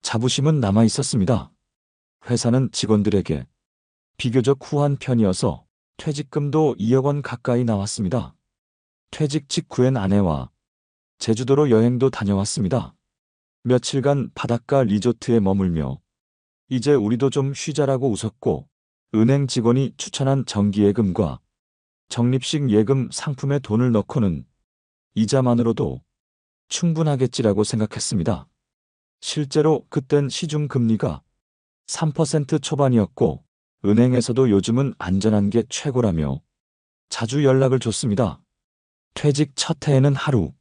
자부심은 남아 있었습니다. 회사는 직원들에게 비교적 후한 편이어서 퇴직금도 2억 원 가까이 나왔습니다. 퇴직 직후엔 아내와 제주도로 여행도 다녀왔습니다. 며칠간 바닷가 리조트에 머물며 이제 우리도 좀 쉬자라고 웃었고 은행 직원이 추천한 정기예금과 적립식 예금 상품에 돈을 넣고는 이자만으로도 충분하겠지라고 생각했습니다. 실제로 그땐 시중금리가 3% 초반이었고 은행에서도 요즘은 안전한 게 최고라며 자주 연락을 줬습니다. 퇴직 첫 해에는 하루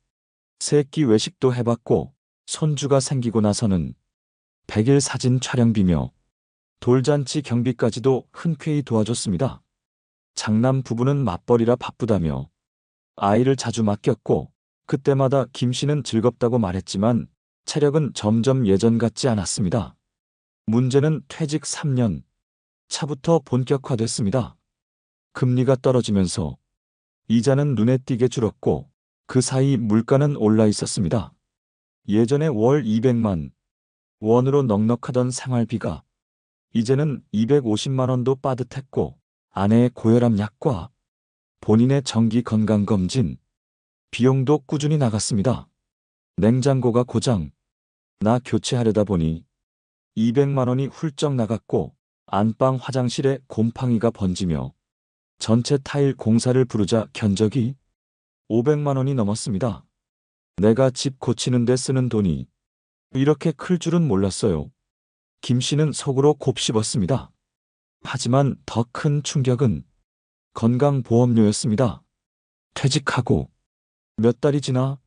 세 끼 외식도 해봤고 손주가 생기고 나서는 100일 사진 촬영비며 돌잔치 경비까지도 흔쾌히 도와줬습니다. 장남 부부는 맞벌이라 바쁘다며 아이를 자주 맡겼고 그때마다 김 씨는 즐겁다고 말했지만 체력은 점점 예전 같지 않았습니다. 문제는 퇴직 3년 차부터 본격화됐습니다. 금리가 떨어지면서 이자는 눈에 띄게 줄었고 그 사이 물가는 올라 있었습니다. 예전에 월 200만 원으로 넉넉하던 생활비가 이제는 250만 원도 빠듯했고 아내의 고혈압 약과 본인의 정기 건강검진, 비용도 꾸준히 나갔습니다. 냉장고가 고장. 나 교체하려다 보니 200만 원이 훌쩍 나갔고 안방 화장실에 곰팡이가 번지며 전체 타일 공사를 부르자 견적이 500만 원이 넘었습니다. 내가 집 고치는 데 쓰는 돈이 이렇게 클 줄은 몰랐어요. 김 씨는 속으로 곱씹었습니다. 하지만 더 큰 충격은 건강보험료였습니다. 퇴직하고 몇 달이 지나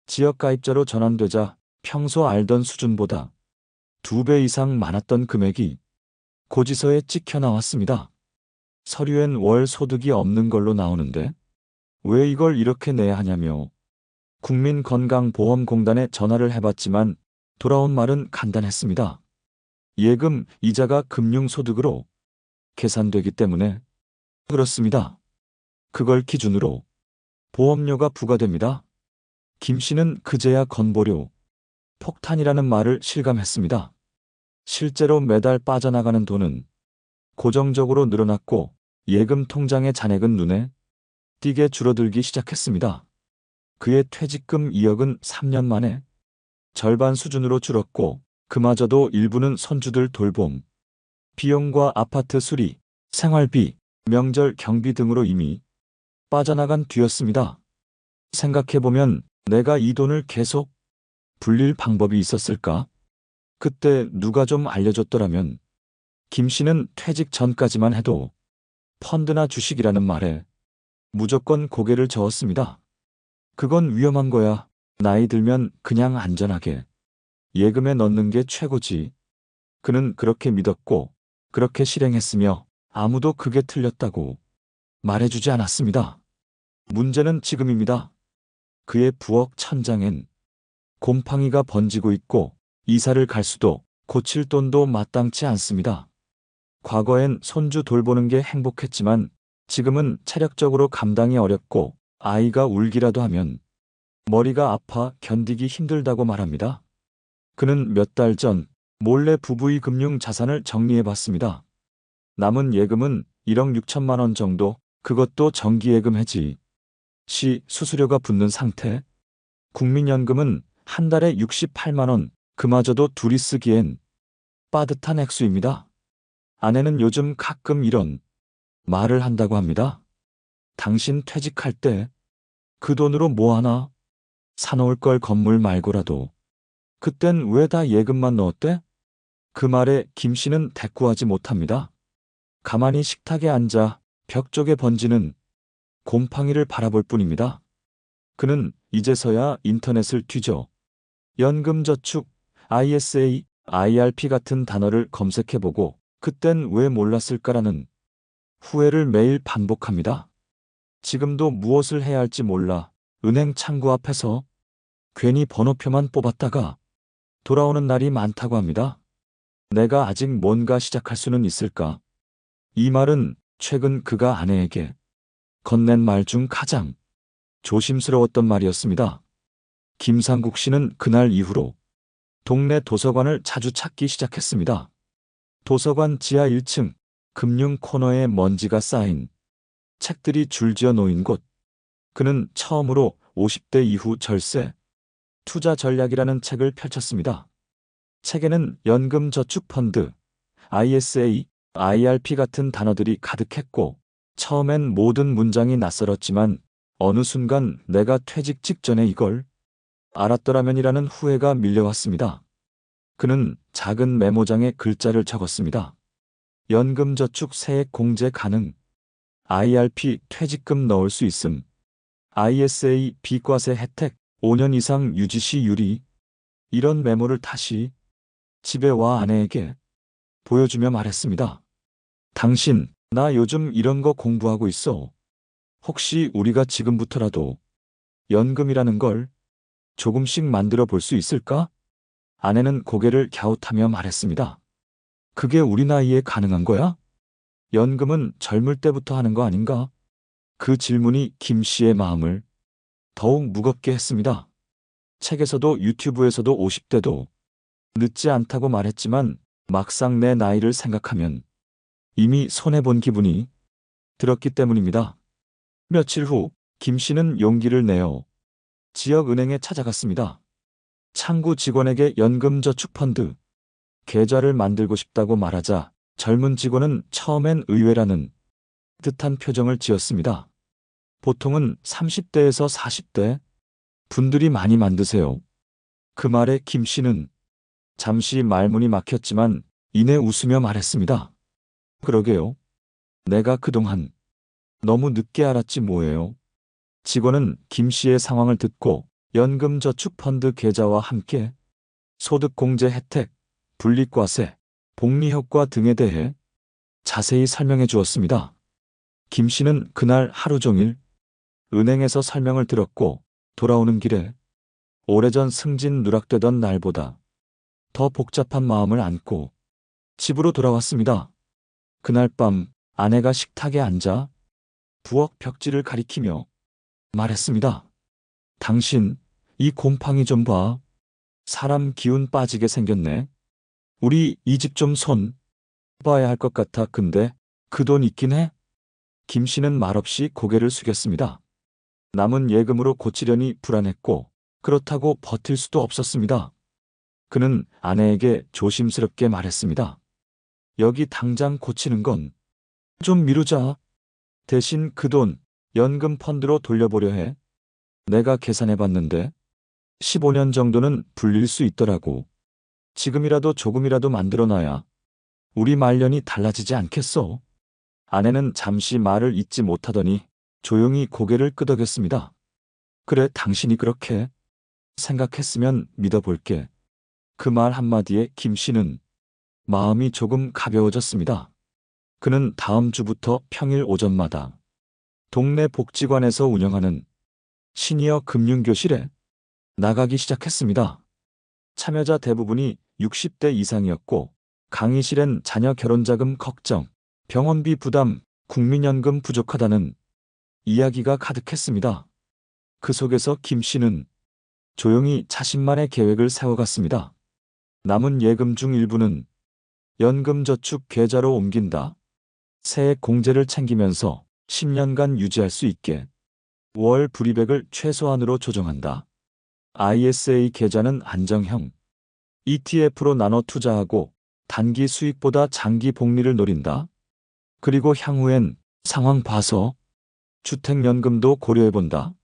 지역가입자로 전환되자 평소 알던 수준보다 2배 이상 많았던 금액이 고지서에 찍혀 나왔습니다. 서류엔 월 소득이 없는 걸로 나오는데 왜 이걸 이렇게 내야 하냐며 국민건강보험공단에 전화를 해봤지만 돌아온 말은 간단했습니다. 예금, 이자가 금융소득으로 계산되기 때문에 그렇습니다. 그걸 기준으로 보험료가 부과됩니다. 김 씨는 그제야 건보료, 폭탄이라는 말을 실감했습니다. 실제로 매달 빠져나가는 돈은 고정적으로 늘어났고 예금 통장의 잔액은 눈에 띄게 줄어들기 시작했습니다. 그의 퇴직금 2억은 3년 만에 절반 수준으로 줄었고 그마저도 일부는 손주들 돌봄, 비용과 아파트 수리, 생활비, 명절 경비 등으로 이미 빠져나간 뒤였습니다. 생각해보면 내가 이 돈을 계속 불릴 방법이 있었을까? 그때 누가 좀 알려줬더라면. 김 씨는 퇴직 전까지만 해도 펀드나 주식이라는 말에 무조건 고개를 저었습니다. 그건 위험한 거야. 나이 들면 그냥 안전하게 예금에 넣는 게 최고지. 그는 그렇게 믿었고 그렇게 실행했으며 아무도 그게 틀렸다고 말해주지 않았습니다. 문제는 지금입니다. 그의 부엌 천장엔 곰팡이가 번지고 있고 이사를 갈 수도 고칠 돈도 마땅치 않습니다. 과거엔 손주 돌보는 게 행복했지만 지금은 체력적으로 감당이 어렵고 아이가 울기라도 하면 머리가 아파 견디기 힘들다고 말합니다. 그는 몇 달 전 몰래 부부의 금융 자산을 정리해봤습니다. 남은 예금은 1억 6천만 원 정도, 그것도 정기예금 해지 시 수수료가 붙는 상태. 국민연금은 한 달에 68만 원, 그마저도 둘이 쓰기엔 빠듯한 액수입니다. 아내는 요즘 가끔 이런 말을 한다고 합니다. 당신 퇴직할 때 그 돈으로 뭐 하나 사놓을 걸 건물 말고라도. 그땐 왜 다 예금만 넣었대? 그 말에 김 씨는 대꾸하지 못합니다. 가만히 식탁에 앉아 벽 쪽에 번지는 곰팡이를 바라볼 뿐입니다. 그는 이제서야 인터넷을 뒤져 연금저축, ISA, IRP 같은 단어를 검색해보고 그땐 왜 몰랐을까라는 후회를 매일 반복합니다. 지금도 무엇을 해야 할지 몰라 은행 창구 앞에서 괜히 번호표만 뽑았다가 돌아오는 날이 많다고 합니다. 내가 아직 뭔가 시작할 수는 있을까? 이 말은 최근 그가 아내에게 건넨 말 중 가장 조심스러웠던 말이었습니다. 김상국 씨는 그날 이후로 동네 도서관을 자주 찾기 시작했습니다. 도서관 지하 1층 금융 코너에 먼지가 쌓인 책들이 줄지어 놓인 곳. 그는 처음으로 50대 이후 절세, 투자 전략이라는 책을 펼쳤습니다. 책에는 연금 저축 펀드, ISA, IRP 같은 단어들이 가득했고 처음엔 모든 문장이 낯설었지만 어느 순간 내가 퇴직 직전에 이걸 알았더라면이라는 후회가 밀려왔습니다. 그는 작은 메모장에 글자를 적었습니다. 연금저축 세액 공제 가능, IRP 퇴직금 넣을 수 있음, ISA 비과세 혜택 5년 이상 유지시 유리. 이런 메모를 다시 집에 와 아내에게 보여주며 말했습니다. 당신, 나 요즘 이런 거 공부하고 있어. 혹시 우리가 지금부터라도 연금이라는 걸 조금씩 만들어 볼 수 있을까? 아내는 고개를 갸웃하며 말했습니다. 그게 우리 나이에 가능한 거야? 연금은 젊을 때부터 하는 거 아닌가? 그 질문이 김 씨의 마음을 더욱 무겁게 했습니다. 책에서도 유튜브에서도 50대도 늦지 않다고 말했지만 막상 내 나이를 생각하면 이미 손해본 기분이 들었기 때문입니다. 며칠 후 김 씨는 용기를 내어 지역은행에 찾아갔습니다. 창구 직원에게 연금저축펀드 계좌를 만들고 싶다고 말하자 젊은 직원은 처음엔 의외라는 듯한 표정을 지었습니다. 보통은 30대에서 40대 분들이 많이 만드세요. 그 말에 김 씨는 잠시 말문이 막혔지만 이내 웃으며 말했습니다. 그러게요. 내가 그동안 너무 늦게 알았지 뭐예요. 직원은 김 씨의 상황을 듣고 연금저축펀드 계좌와 함께 소득공제 혜택, 분리과세, 복리효과 등에 대해 자세히 설명해 주었습니다. 김 씨는 그날 하루 종일 은행에서 설명을 들었고 돌아오는 길에 오래전 승진 누락되던 날보다 더 복잡한 마음을 안고 집으로 돌아왔습니다. 그날 밤 아내가 식탁에 앉아 부엌 벽지를 가리키며 말했습니다. 당신, 이 곰팡이 좀 봐. 사람 기운 빠지게 생겼네. 우리 이 집 좀 손 봐야 할 것 같아. 근데 그 돈 있긴 해? 김 씨는 말없이 고개를 숙였습니다. 남은 예금으로 고치려니 불안했고 그렇다고 버틸 수도 없었습니다. 그는 아내에게 조심스럽게 말했습니다. 여기 당장 고치는 건 좀 미루자. 대신 그 돈 연금 펀드로 돌려보려 해. 내가 계산해봤는데 15년 정도는 불릴 수 있더라고. 지금이라도 조금이라도 만들어놔야 우리 말년이 달라지지 않겠어. 아내는 잠시 말을 잇지 못하더니 조용히 고개를 끄덕였습니다. 그래, 당신이 그렇게 생각했으면 믿어볼게. 그 말 한마디에 김 씨는 마음이 조금 가벼워졌습니다. 그는 다음 주부터 평일 오전마다 동네 복지관에서 운영하는 시니어 금융교실에 나가기 시작했습니다. 참여자 대부분이 60대 이상이었고 강의실엔 자녀 결혼자금 걱정, 병원비 부담, 국민연금 부족하다는 이야기가 가득했습니다. 그 속에서 김 씨는 조용히 자신만의 계획을 세워갔습니다. 남은 예금 중 일부는 연금저축 계좌로 옮긴다. 세액 공제를 챙기면서 10년간 유지할 수 있게 월 불이백을 최소한으로 조정한다. ISA 계좌는 안정형, ETF로 나눠 투자하고 단기 수익보다 장기 복리를 노린다. 그리고 향후엔 상황 봐서 주택연금도 고려해본다.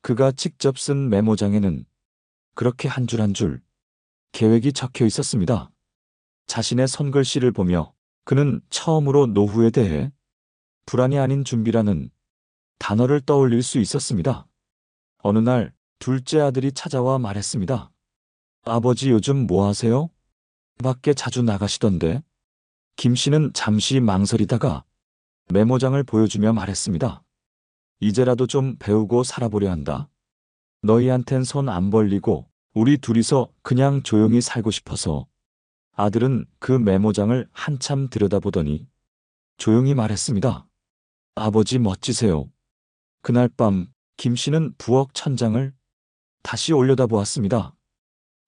그가 직접 쓴 메모장에는 그렇게 한 줄 한 줄 계획이 적혀 있었습니다. 자신의 손글씨를 보며 그는 처음으로 노후에 대해 불안이 아닌 준비라는 단어를 떠올릴 수 있었습니다. 어느 날 둘째 아들이 찾아와 말했습니다. 아버지, 요즘 뭐 하세요? 밖에 자주 나가시던데. 김 씨는 잠시 망설이다가 메모장을 보여주며 말했습니다. 이제라도 좀 배우고 살아보려 한다. 너희한텐 손 안 벌리고 우리 둘이서 그냥 조용히 살고 싶어서. 아들은 그 메모장을 한참 들여다보더니 조용히 말했습니다. 아버지, 멋지세요. 그날 밤 김 씨는 부엌 천장을 다시 올려다보았습니다.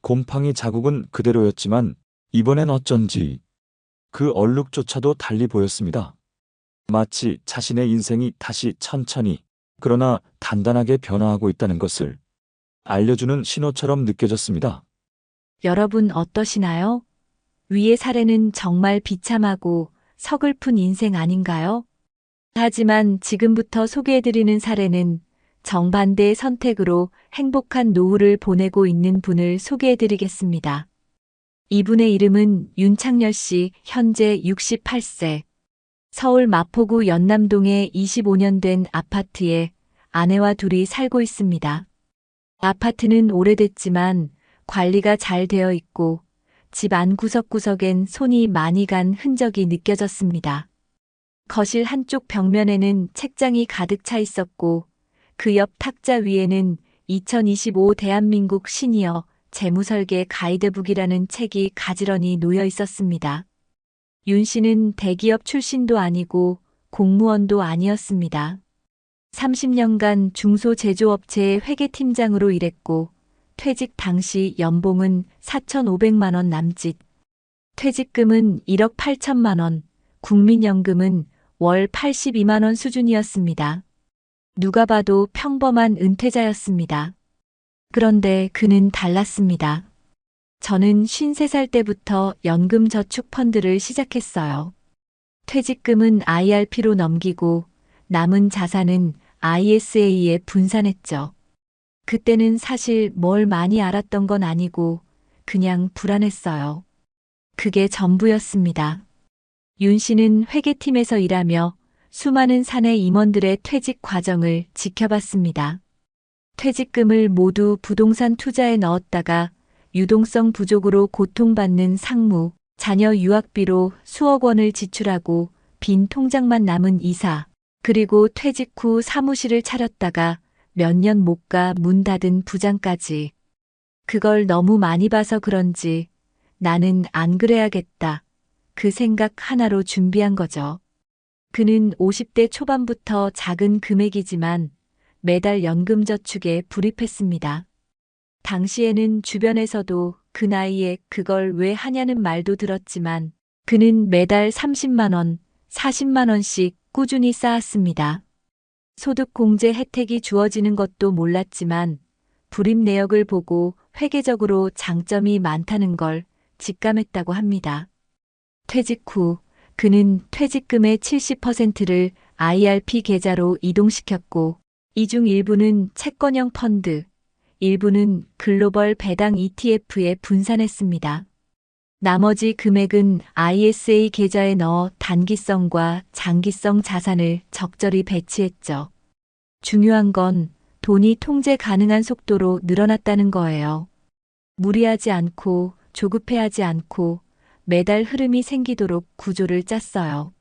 곰팡이 자국은 그대로였지만 이번엔 어쩐지 그 얼룩조차도 달리 보였습니다. 마치 자신의 인생이 다시 천천히 그러나 단단하게 변화하고 있다는 것을 알려주는 신호처럼 느껴졌습니다. 여러분 어떠시나요? 위의 사례는 정말 비참하고 서글픈 인생 아닌가요? 하지만 지금부터 소개해드리는 사례는 정반대의 선택으로 행복한 노후를 보내고 있는 분을 소개해드리겠습니다. 이분의 이름은 윤창열 씨, 현재 68세. 서울 마포구 연남동의 25년 된 아파트에 아내와 둘이 살고 있습니다. 아파트는 오래됐지만 관리가 잘 되어 있고 집 안 구석구석엔 손이 많이 간 흔적이 느껴졌습니다. 거실 한쪽 벽면에는 책장이 가득 차 있었고 그 옆 탁자 위에는 2025 대한민국 시니어 재무설계 가이드북이라는 책이 가지런히 놓여 있었습니다. 윤 씨는 대기업 출신도 아니고 공무원도 아니었습니다. 30년간 중소제조업체의 회계팀장으로 일했고 퇴직 당시 연봉은 4,500만 원 남짓, 퇴직금은 1억 8천만 원, 국민연금은 월 82만 원 수준이었습니다. 누가 봐도 평범한 은퇴자였습니다. 그런데 그는 달랐습니다. 저는 53살 때부터 연금저축펀드를 시작했어요. 퇴직금은 IRP로 넘기고 남은 자산은 ISA에 분산했죠. 그때는 사실 뭘 많이 알았던 건 아니고 그냥 불안했어요. 그게 전부였습니다. 윤 씨는 회계팀에서 일하며 수많은 사내 임원들의 퇴직 과정을 지켜봤습니다. 퇴직금을 모두 부동산 투자에 넣었다가 유동성 부족으로 고통받는 상무, 자녀 유학비로 수억 원을 지출하고 빈 통장만 남은 이사, 그리고 퇴직 후 사무실을 차렸다가 몇 년 못 가 문 닫은 부장까지. 그걸 너무 많이 봐서 그런지 나는 안 그래야겠다. 그 생각 하나로 준비한 거죠. 그는 50대 초반부터 작은 금액이지만 매달 연금저축에 불입했습니다. 당시에는 주변에서도 그 나이에 그걸 왜 하냐는 말도 들었지만 그는 매달 30만 원, 40만 원씩 꾸준히 쌓았습니다. 소득공제 혜택이 주어지는 것도 몰랐지만 불입 내역을 보고 회계적으로 장점이 많다는 걸 직감했다고 합니다. 퇴직 후 그는 퇴직금의 70%를 IRP 계좌로 이동시켰고 이 중 일부는 채권형 펀드, 일부는 글로벌 배당 ETF에 분산했습니다. 나머지 금액은 ISA 계좌에 넣어 단기성과 장기성 자산을 적절히 배치했죠. 중요한 건 돈이 통제 가능한 속도로 늘어났다는 거예요. 무리하지 않고 조급해하지 않고 매달 흐름이 생기도록 구조를 짰어요.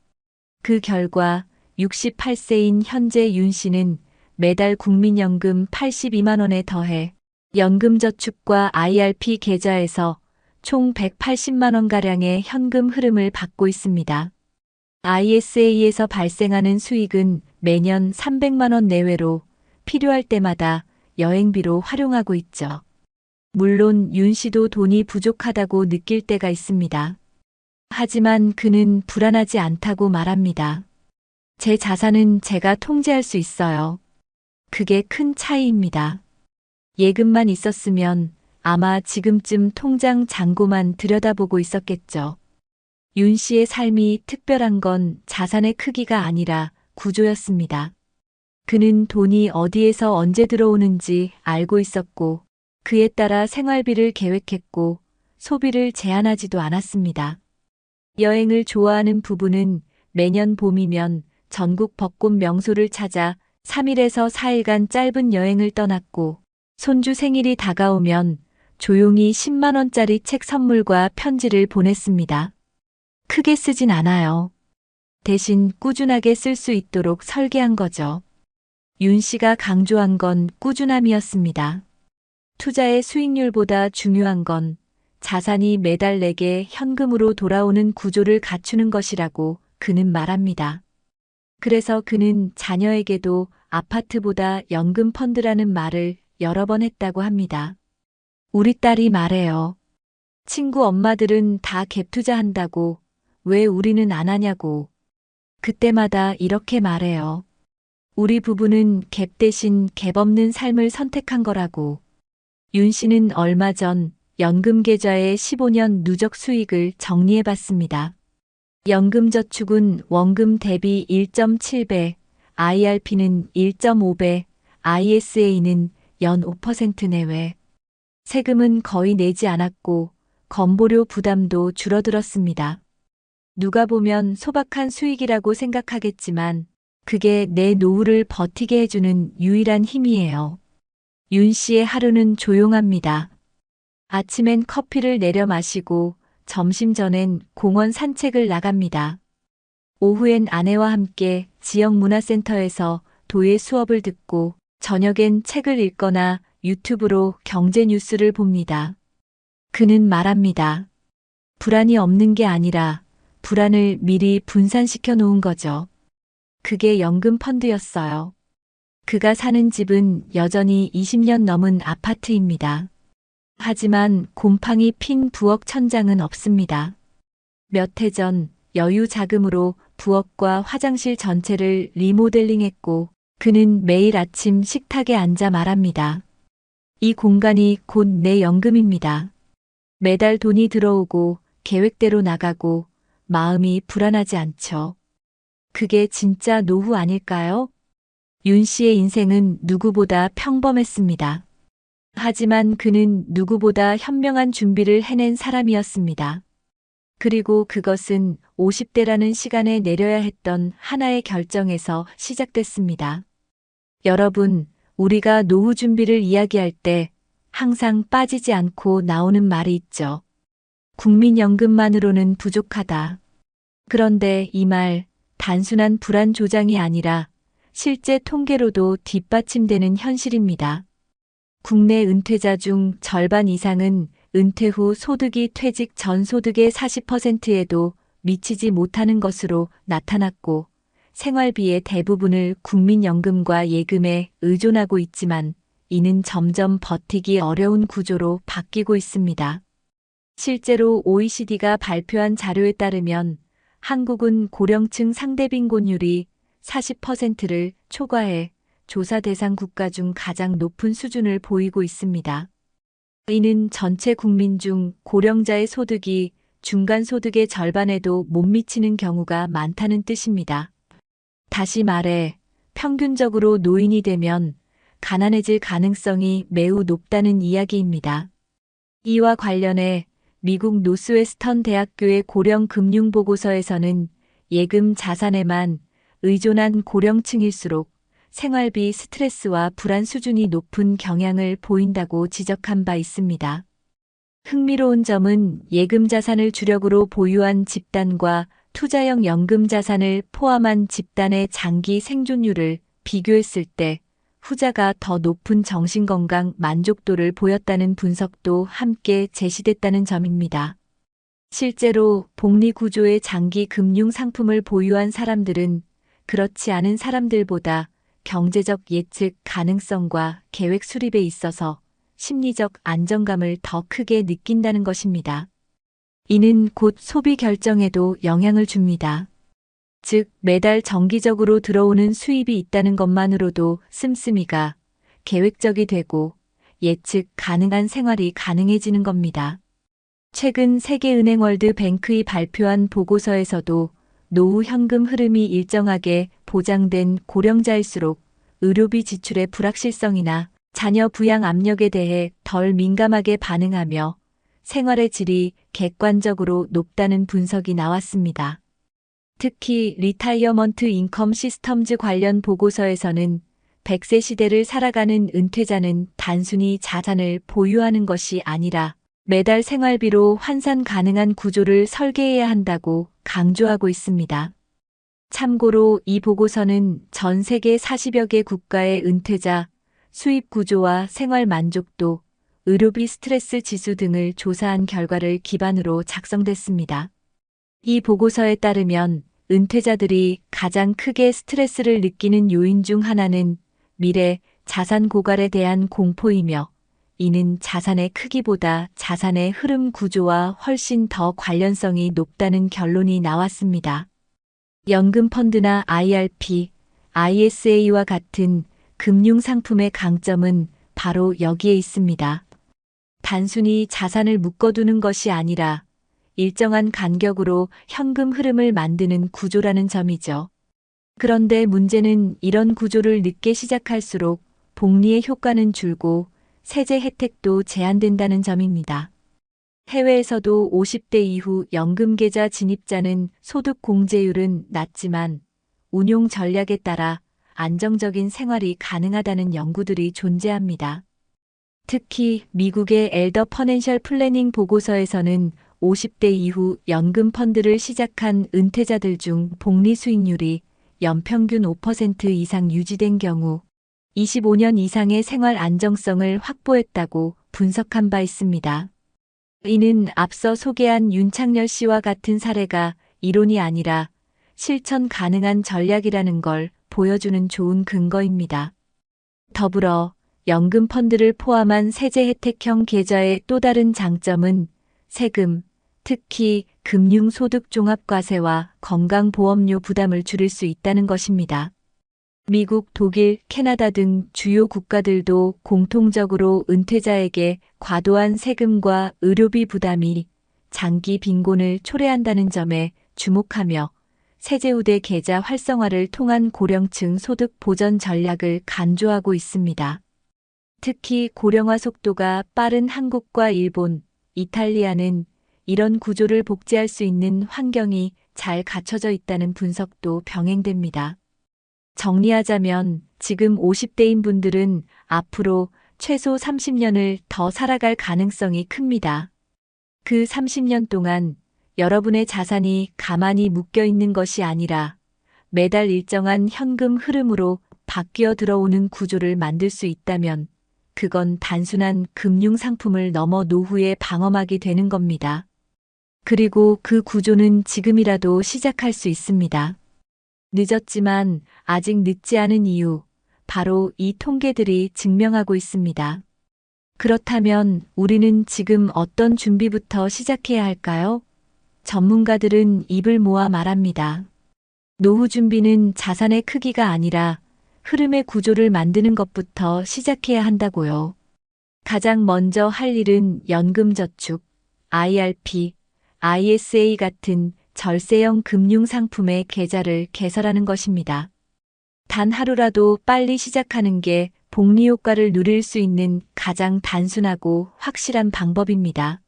그 결과 68세인 현재 윤 씨는 매달 국민연금 82만 원에 더해 연금저축과 IRP 계좌에서 총 180만 원가량의 현금 흐름을 받고 있습니다. ISA에서 발생하는 수익은 매년 300만 원 내외로 필요할 때마다 여행비로 활용하고 있죠. 물론 윤 씨도 돈이 부족하다고 느낄 때가 있습니다. 하지만 그는 불안하지 않다고 말합니다. 제 자산은 제가 통제할 수 있어요. 그게 큰 차이입니다. 예금만 있었으면 아마 지금쯤 통장 잔고만 들여다보고 있었겠죠. 윤 씨의 삶이 특별한 건 자산의 크기가 아니라 구조였습니다. 그는 돈이 어디에서 언제 들어오는지 알고 있었고 그에 따라 생활비를 계획했고 소비를 제한하지도 않았습니다. 여행을 좋아하는 부부는 매년 봄이면 전국 벚꽃 명소를 찾아 3일에서 4일간 짧은 여행을 떠났고 손주 생일이 다가오면 조용히 10만 원짜리 책 선물과 편지를 보냈습니다. 크게 쓰진 않아요. 대신 꾸준하게 쓸 수 있도록 설계한 거죠. 윤 씨가 강조한 건 꾸준함이었습니다. 투자의 수익률보다 중요한 건 자산이 매달 내게 현금으로 돌아오는 구조를 갖추는 것이라고 그는 말합니다. 그래서 그는 자녀에게도 아파트보다 연금 펀드라는 말을 여러 번 했다고 합니다. 우리 딸이 말해요. 친구 엄마들은 다 갭 투자한다고 왜 우리는 안 하냐고. 그때마다 이렇게 말해요. 우리 부부는 갭 대신 갭 없는 삶을 선택한 거라고. 윤 씨는 얼마 전 연금 계좌의 15년 누적 수익을 정리해 봤습니다. 연금저축은 원금 대비 1.7배, IRP는 1.5배, ISA는 연 5% 내외. 세금은 거의 내지 않았고 건보료 부담도 줄어들었습니다. 누가 보면 소박한 수익이라고 생각하겠지만 그게 내 노후를 버티게 해주는 유일한 힘이에요. 윤 씨의 하루는 조용합니다. 아침엔 커피를 내려 마시고 점심 전엔 공원 산책을 나갑니다. 오후엔 아내와 함께 지역 문화센터에서 도예 수업을 듣고 저녁엔 책을 읽거나 유튜브로 경제 뉴스를 봅니다. 그는 말합니다. 불안이 없는 게 아니라 불안을 미리 분산시켜 놓은 거죠. 그게 연금 펀드였어요. 그가 사는 집은 여전히 20년 넘은 아파트입니다. 하지만 곰팡이 핀 부엌 천장은 없습니다. 몇 해 전 여유 자금으로 부엌과 화장실 전체를 리모델링했고 그는 매일 아침 식탁에 앉아 말합니다. 이 공간이 곧 내 연금입니다. 매달 돈이 들어오고 계획대로 나가고 마음이 불안하지 않죠. 그게 진짜 노후 아닐까요? 윤 씨의 인생은 누구보다 평범했습니다. 하지만 그는 누구보다 현명한 준비를 해낸 사람이었습니다. 그리고 그것은 50대라는 시간에 내려야 했던 하나의 결정에서 시작됐습니다. 여러분, 우리가 노후 준비를 이야기할 때 항상 빠지지 않고 나오는 말이 있죠. 국민연금만으로는 부족하다. 그런데 이 말, 단순한 불안 조장이 아니라 실제 통계로도 뒷받침되는 현실입니다. 국내 은퇴자 중 절반 이상은 은퇴 후 소득이 퇴직 전 소득의 40%에도 미치지 못하는 것으로 나타났고, 생활비의 대부분을 국민연금과 예금에 의존하고 있지만 이는 점점 버티기 어려운 구조로 바뀌고 있습니다. 실제로 OECD가 발표한 자료에 따르면 한국은 고령층 상대 빈곤율이 40%를 초과해 조사 대상 국가 중 가장 높은 수준을 보이고 있습니다. 이는 전체 국민 중 고령자의 소득이 중간 소득의 절반에도 못 미치는 경우가 많다는 뜻입니다. 다시 말해, 평균적으로 노인이 되면 가난해질 가능성이 매우 높다는 이야기입니다. 이와 관련해 미국 노스웨스턴 대학교의 고령 금융 보고서에서는 예금 자산에만 의존한 고령층일수록 생활비 스트레스와 불안 수준이 높은 경향을 보인다고 지적한 바 있습니다. 흥미로운 점은 예금 자산을 주력으로 보유한 집단과 투자형 연금 자산을 포함한 집단의 장기 생존율을 비교했을 때 후자가 더 높은 정신건강 만족도를 보였다는 분석도 함께 제시됐다는 점입니다. 실제로 복리구조의 장기 금융 상품을 보유한 사람들은 그렇지 않은 사람들보다 경제적 예측 가능성과 계획 수립에 있어서 심리적 안정감을 더 크게 느낀다는 것입니다. 이는 곧 소비 결정에도 영향을 줍니다. 즉, 매달 정기적으로 들어오는 수입이 있다는 것만으로도 씀씀이가 계획적이 되고 예측 가능한 생활이 가능해지는 겁니다. 최근 세계은행 월드뱅크이 발표한 보고서에서도 노후 현금 흐름이 일정하게 보장된 고령자일수록 의료비 지출의 불확실성이나 자녀 부양 압력에 대해 덜 민감하게 반응하며 생활의 질이 객관적으로 높다는 분석이 나왔습니다. 특히 리타이어먼트 인컴 시스템즈 관련 보고서에서는 100세 시대를 살아가는 은퇴자는 단순히 자산을 보유하는 것이 아니라 매달 생활비로 환산 가능한 구조를 설계해야 한다고 강조하고 있습니다. 참고로 이 보고서는 전 세계 40여 개 국가의 은퇴자, 수입 구조와 생활 만족도, 의료비 스트레스 지수 등을 조사한 결과를 기반으로 작성됐습니다. 이 보고서에 따르면 은퇴자들이 가장 크게 스트레스를 느끼는 요인 중 하나는 미래 자산 고갈에 대한 공포이며, 이는 자산의 크기보다 자산의 흐름 구조와 훨씬 더 관련성이 높다는 결론이 나왔습니다. 연금 펀드나 IRP, ISA와 같은 금융 상품의 강점은 바로 여기에 있습니다. 단순히 자산을 묶어두는 것이 아니라 일정한 간격으로 현금 흐름을 만드는 구조라는 점이죠. 그런데 문제는 이런 구조를 늦게 시작할수록 복리의 효과는 줄고 세제 혜택도 제한된다는 점입니다. 해외에서도 50대 이후 연금계좌 진입자는 소득 공제율은 낮지만 운용 전략에 따라 안정적인 생활이 가능하다는 연구들이 존재합니다. 특히 미국의 엘더 퍼넨셜 플래닝 보고서에서는 50대 이후 연금 펀드를 시작한 은퇴자들 중 복리 수익률이 연평균 5% 이상 유지된 경우 25년 이상의 생활 안정성을 확보했다고 분석한 바 있습니다. 이는 앞서 소개한 윤창열 씨와 같은 사례가 이론이 아니라 실천 가능한 전략이라는 걸 보여주는 좋은 근거입니다. 더불어 연금 펀드를 포함한 세제 혜택형 계좌의 또 다른 장점은 세금, 특히 금융소득 종합과세와 건강보험료 부담을 줄일 수 있다는 것입니다. 미국, 독일, 캐나다 등 주요 국가들도 공통적으로 은퇴자에게 과도한 세금과 의료비 부담이 장기 빈곤을 초래한다는 점에 주목하며 세제우대 계좌 활성화를 통한 고령층 소득 보전 전략을 간주하고 있습니다. 특히 고령화 속도가 빠른 한국과 일본, 이탈리아는 이런 구조를 복제할 수 있는 환경이 잘 갖춰져 있다는 분석도 병행됩니다. 정리하자면 지금 50대인 분들은 앞으로 최소 30년을 더 살아갈 가능성이 큽니다. 그 30년 동안 여러분의 자산이 가만히 묶여 있는 것이 아니라 매달 일정한 현금 흐름으로 바뀌어 들어오는 구조를 만들 수 있다면 그건 단순한 금융 상품을 넘어 노후의 방어막이 되는 겁니다. 그리고 그 구조는 지금이라도 시작할 수 있습니다. 늦었지만 아직 늦지 않은 이유, 바로 이 통계들이 증명하고 있습니다. 그렇다면 우리는 지금 어떤 준비부터 시작해야 할까요? 전문가들은 입을 모아 말합니다. 노후 준비는 자산의 크기가 아니라 흐름의 구조를 만드는 것부터 시작해야 한다고요. 가장 먼저 할 일은 연금저축, IRP, ISA 같은 절세형 금융상품의 계좌를 개설하는 것입니다. 단 하루라도 빨리 시작하는 게 복리 효과를 누릴 수 있는 가장 단순하고 확실한 방법입니다.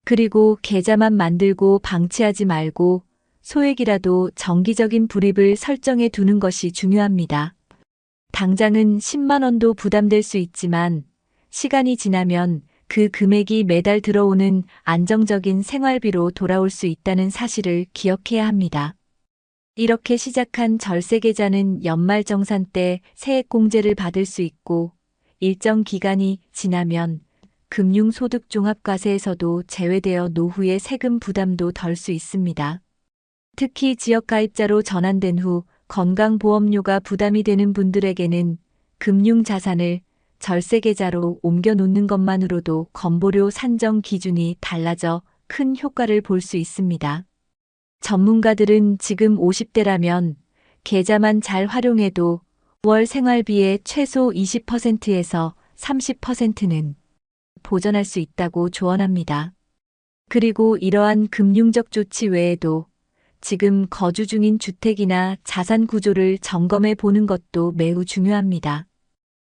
그리고 계좌만 만들고 방치하지 말고 소액이라도 정기적인 불입을 설정해 두는 것이 중요합니다. 당장은 10만 원도 부담될 수 있지만 시간이 지나면 그 금액이 매달 들어오는 안정적인 생활비로 돌아올 수 있다는 사실을 기억해야 합니다. 이렇게 시작한 절세계좌는 연말정산 때 세액공제를 받을 수 있고 일정 기간이 지나면 금융소득종합과세에서도 제외되어 노후의 세금 부담도 덜 수 있습니다. 특히 지역가입자로 전환된 후 건강보험료가 부담이 되는 분들에게는 금융자산을 절세계좌로 옮겨 놓는 것만으로도 건보료 산정 기준이 달라져 큰 효과를 볼 수 있습니다. 전문가들은 지금 50대라면 계좌만 잘 활용해도 월 생활비의 최소 20%에서 30%는 보전할 수 있다고 조언합니다. 그리고 이러한 금융적 조치 외에도 지금 거주 중인 주택이나 자산 구조를 점검해 보는 것도 매우 중요합니다.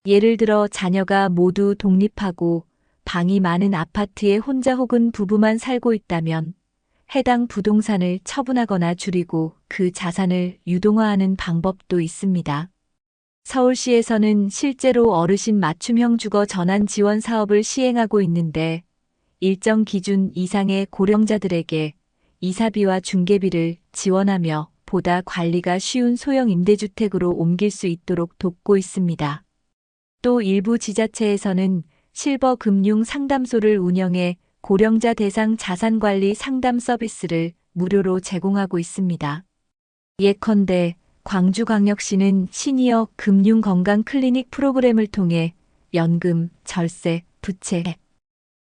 예를 들어 자녀가 모두 독립하고 방이 많은 아파트에 혼자 혹은 부부만 살고 있다면 해당 부동산을 처분하거나 줄이고 그 자산을 유동화하는 방법도 있습니다. 서울시에서는 실제로 어르신 맞춤형 주거 전환 지원 사업을 시행하고 있는데 일정 기준 이상의 고령자들에게 이사비와 중개비를 지원하며 보다 관리가 쉬운 소형 임대주택으로 옮길 수 있도록 돕고 있습니다. 또 일부 지자체에서는 실버 금융 상담소를 운영해 고령자 대상 자산관리 상담 서비스를 무료로 제공하고 있습니다. 예컨대 광주광역시는 시니어 금융건강 클리닉 프로그램을 통해 연금, 절세, 부채,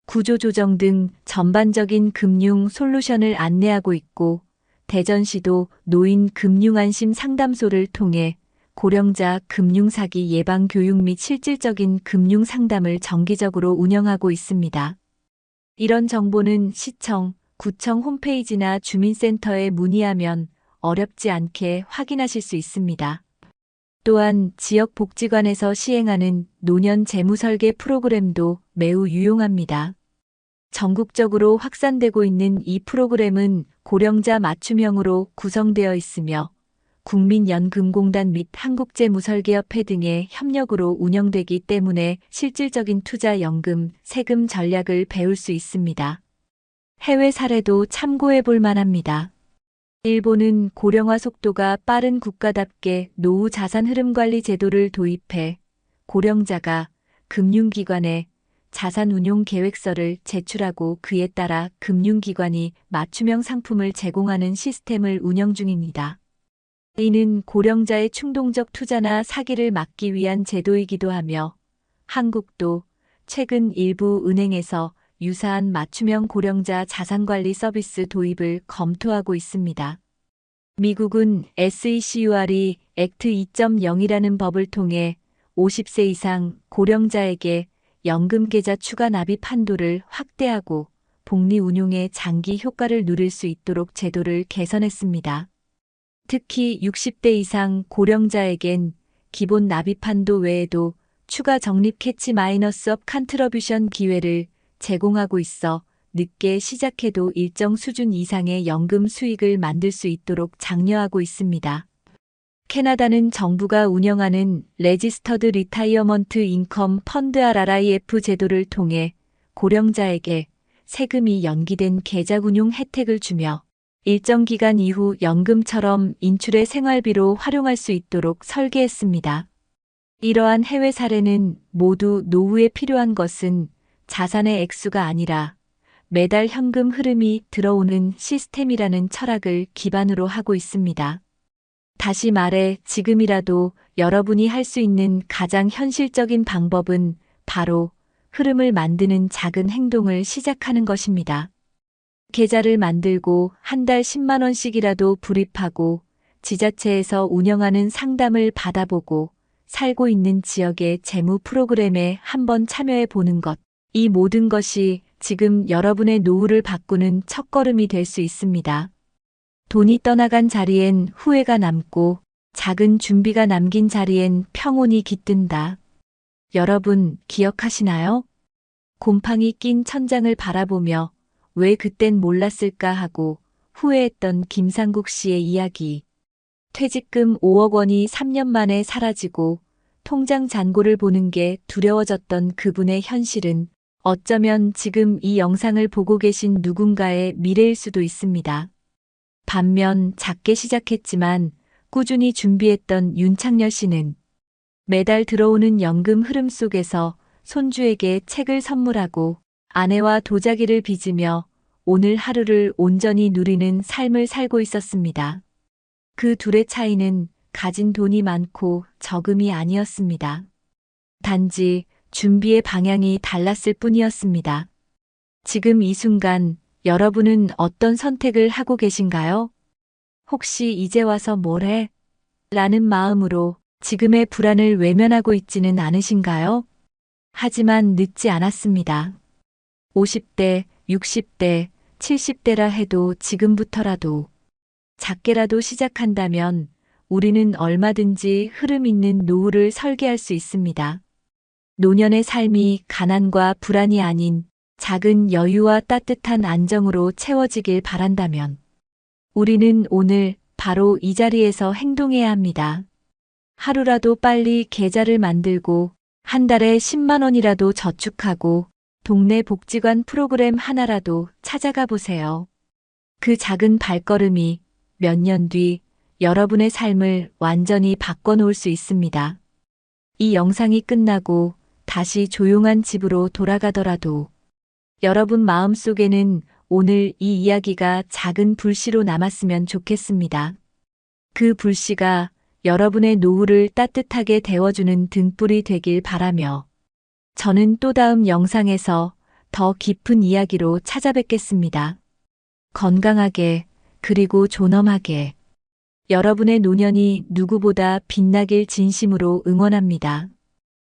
구조조정 등 전반적인 금융 솔루션을 안내하고 있고 대전시도 노인 금융안심 상담소를 통해 고령자 금융사기 예방 교육 및 실질적인 금융 상담을 정기적으로 운영하고 있습니다. 이런 정보는 시청, 구청 홈페이지나 주민센터에 문의하면 어렵지 않게 확인하실 수 있습니다. 또한 지역복지관에서 시행하는 노년 재무설계 프로그램도 매우 유용합니다. 전국적으로 확산되고 있는 이 프로그램은 고령자 맞춤형으로 구성되어 있으며 국민연금공단 및 한국재무설계협회 등의 협력으로 운영되기 때문에 실질적인 투자 연금, 세금 전략을 배울 수 있습니다. 해외 사례도 참고해 볼 만합니다. 일본은 고령화 속도가 빠른 국가답게 노후 자산 흐름 관리 제도를 도입해 고령자가 금융기관에 자산 운용 계획서를 제출하고 그에 따라 금융기관이 맞춤형 상품을 제공하는 시스템을 운영 중입니다. 이는 고령자의 충동적 투자나 사기를 막기 위한 제도이기도 하며 한국도 최근 일부 은행에서 유사한 맞춤형 고령자 자산관리 서비스 도입을 검토하고 있습니다. 미국은 SECUR이 액트 2.0이라는 법을 통해 50세 이상 고령자에게 연금계좌 추가 납입 한도를 확대하고 복리 운용의 장기 효과를 누릴 수 있도록 제도를 개선했습니다. 특히 60대 이상 고령자에겐 기본 납입 한도 외에도 추가 적립 캐치 마이너스업 컨트리뷰션 기회를 제공하고 있어 늦게 시작해도 일정 수준 이상의 연금 수익을 만들 수 있도록 장려하고 있습니다. 캐나다는 정부가 운영하는 레지스터드 리타이어먼트 인컴 펀드 RRIF 제도를 통해 고령자에게 세금이 연기된 계좌 운용 혜택을 주며 일정 기간 이후 연금처럼 인출의 생활비로 활용할 수 있도록 설계했습니다. 이러한 해외 사례는 모두 노후에 필요한 것은 자산의 액수가 아니라 매달 현금 흐름이 들어오는 시스템이라는 철학을 기반으로 하고 있습니다. 다시 말해 지금이라도 여러분이 할 수 있는 가장 현실적인 방법은 바로 흐름을 만드는 작은 행동을 시작하는 것입니다. 계좌를 만들고 한 달 10만 원씩이라도 불입하고 지자체에서 운영하는 상담을 받아보고 살고 있는 지역의 재무 프로그램에 한번 참여해 보는 것. 이 모든 것이 지금 여러분의 노후를 바꾸는 첫걸음이 될 수 있습니다. 돈이 떠나간 자리엔 후회가 남고 작은 준비가 남긴 자리엔 평온이 깃든다. 여러분 기억하시나요? 곰팡이 낀 천장을 바라보며 왜 그땐 몰랐을까 하고 후회했던 김상국 씨의 이야기. 퇴직금 5억 원이 3년 만에 사라지고 통장 잔고를 보는 게 두려워졌던 그분의 현실은 어쩌면 지금 이 영상을 보고 계신 누군가의 미래일 수도 있습니다. 반면 작게 시작했지만 꾸준히 준비했던 윤창렬 씨는 매달 들어오는 연금 흐름 속에서 손주에게 책을 선물하고 아내와 도자기를 빚으며 오늘 하루를 온전히 누리는 삶을 살고 있었습니다. 그 둘의 차이는 가진 돈이 많고 적음이 아니었습니다. 단지 준비의 방향이 달랐을 뿐이었습니다. 지금 이 순간 여러분은 어떤 선택을 하고 계신가요? 혹시 이제 와서 뭘 해? 라는 마음으로 지금의 불안을 외면하고 있지는 않으신가요? 하지만 늦지 않았습니다. 50대, 60대, 70대라 해도 지금부터라도 작게라도 시작한다면 우리는 얼마든지 흐름 있는 노후를 설계할 수 있습니다. 노년의 삶이 가난과 불안이 아닌 작은 여유와 따뜻한 안정으로 채워지길 바란다면 우리는 오늘 바로 이 자리에서 행동해야 합니다. 하루라도 빨리 계좌를 만들고 한 달에 10만 원이라도 저축하고 동네 복지관 프로그램 하나라도 찾아가 보세요. 그 작은 발걸음이 몇 년 뒤 여러분의 삶을 완전히 바꿔놓을 수 있습니다. 이 영상이 끝나고 다시 조용한 집으로 돌아가더라도 여러분 마음속에는 오늘 이 이야기가 작은 불씨로 남았으면 좋겠습니다. 그 불씨가 여러분의 노후를 따뜻하게 데워주는 등불이 되길 바라며 저는 또 다음 영상에서 더 깊은 이야기로 찾아뵙겠습니다. 건강하게 그리고 존엄하게 여러분의 노년이 누구보다 빛나길 진심으로 응원합니다.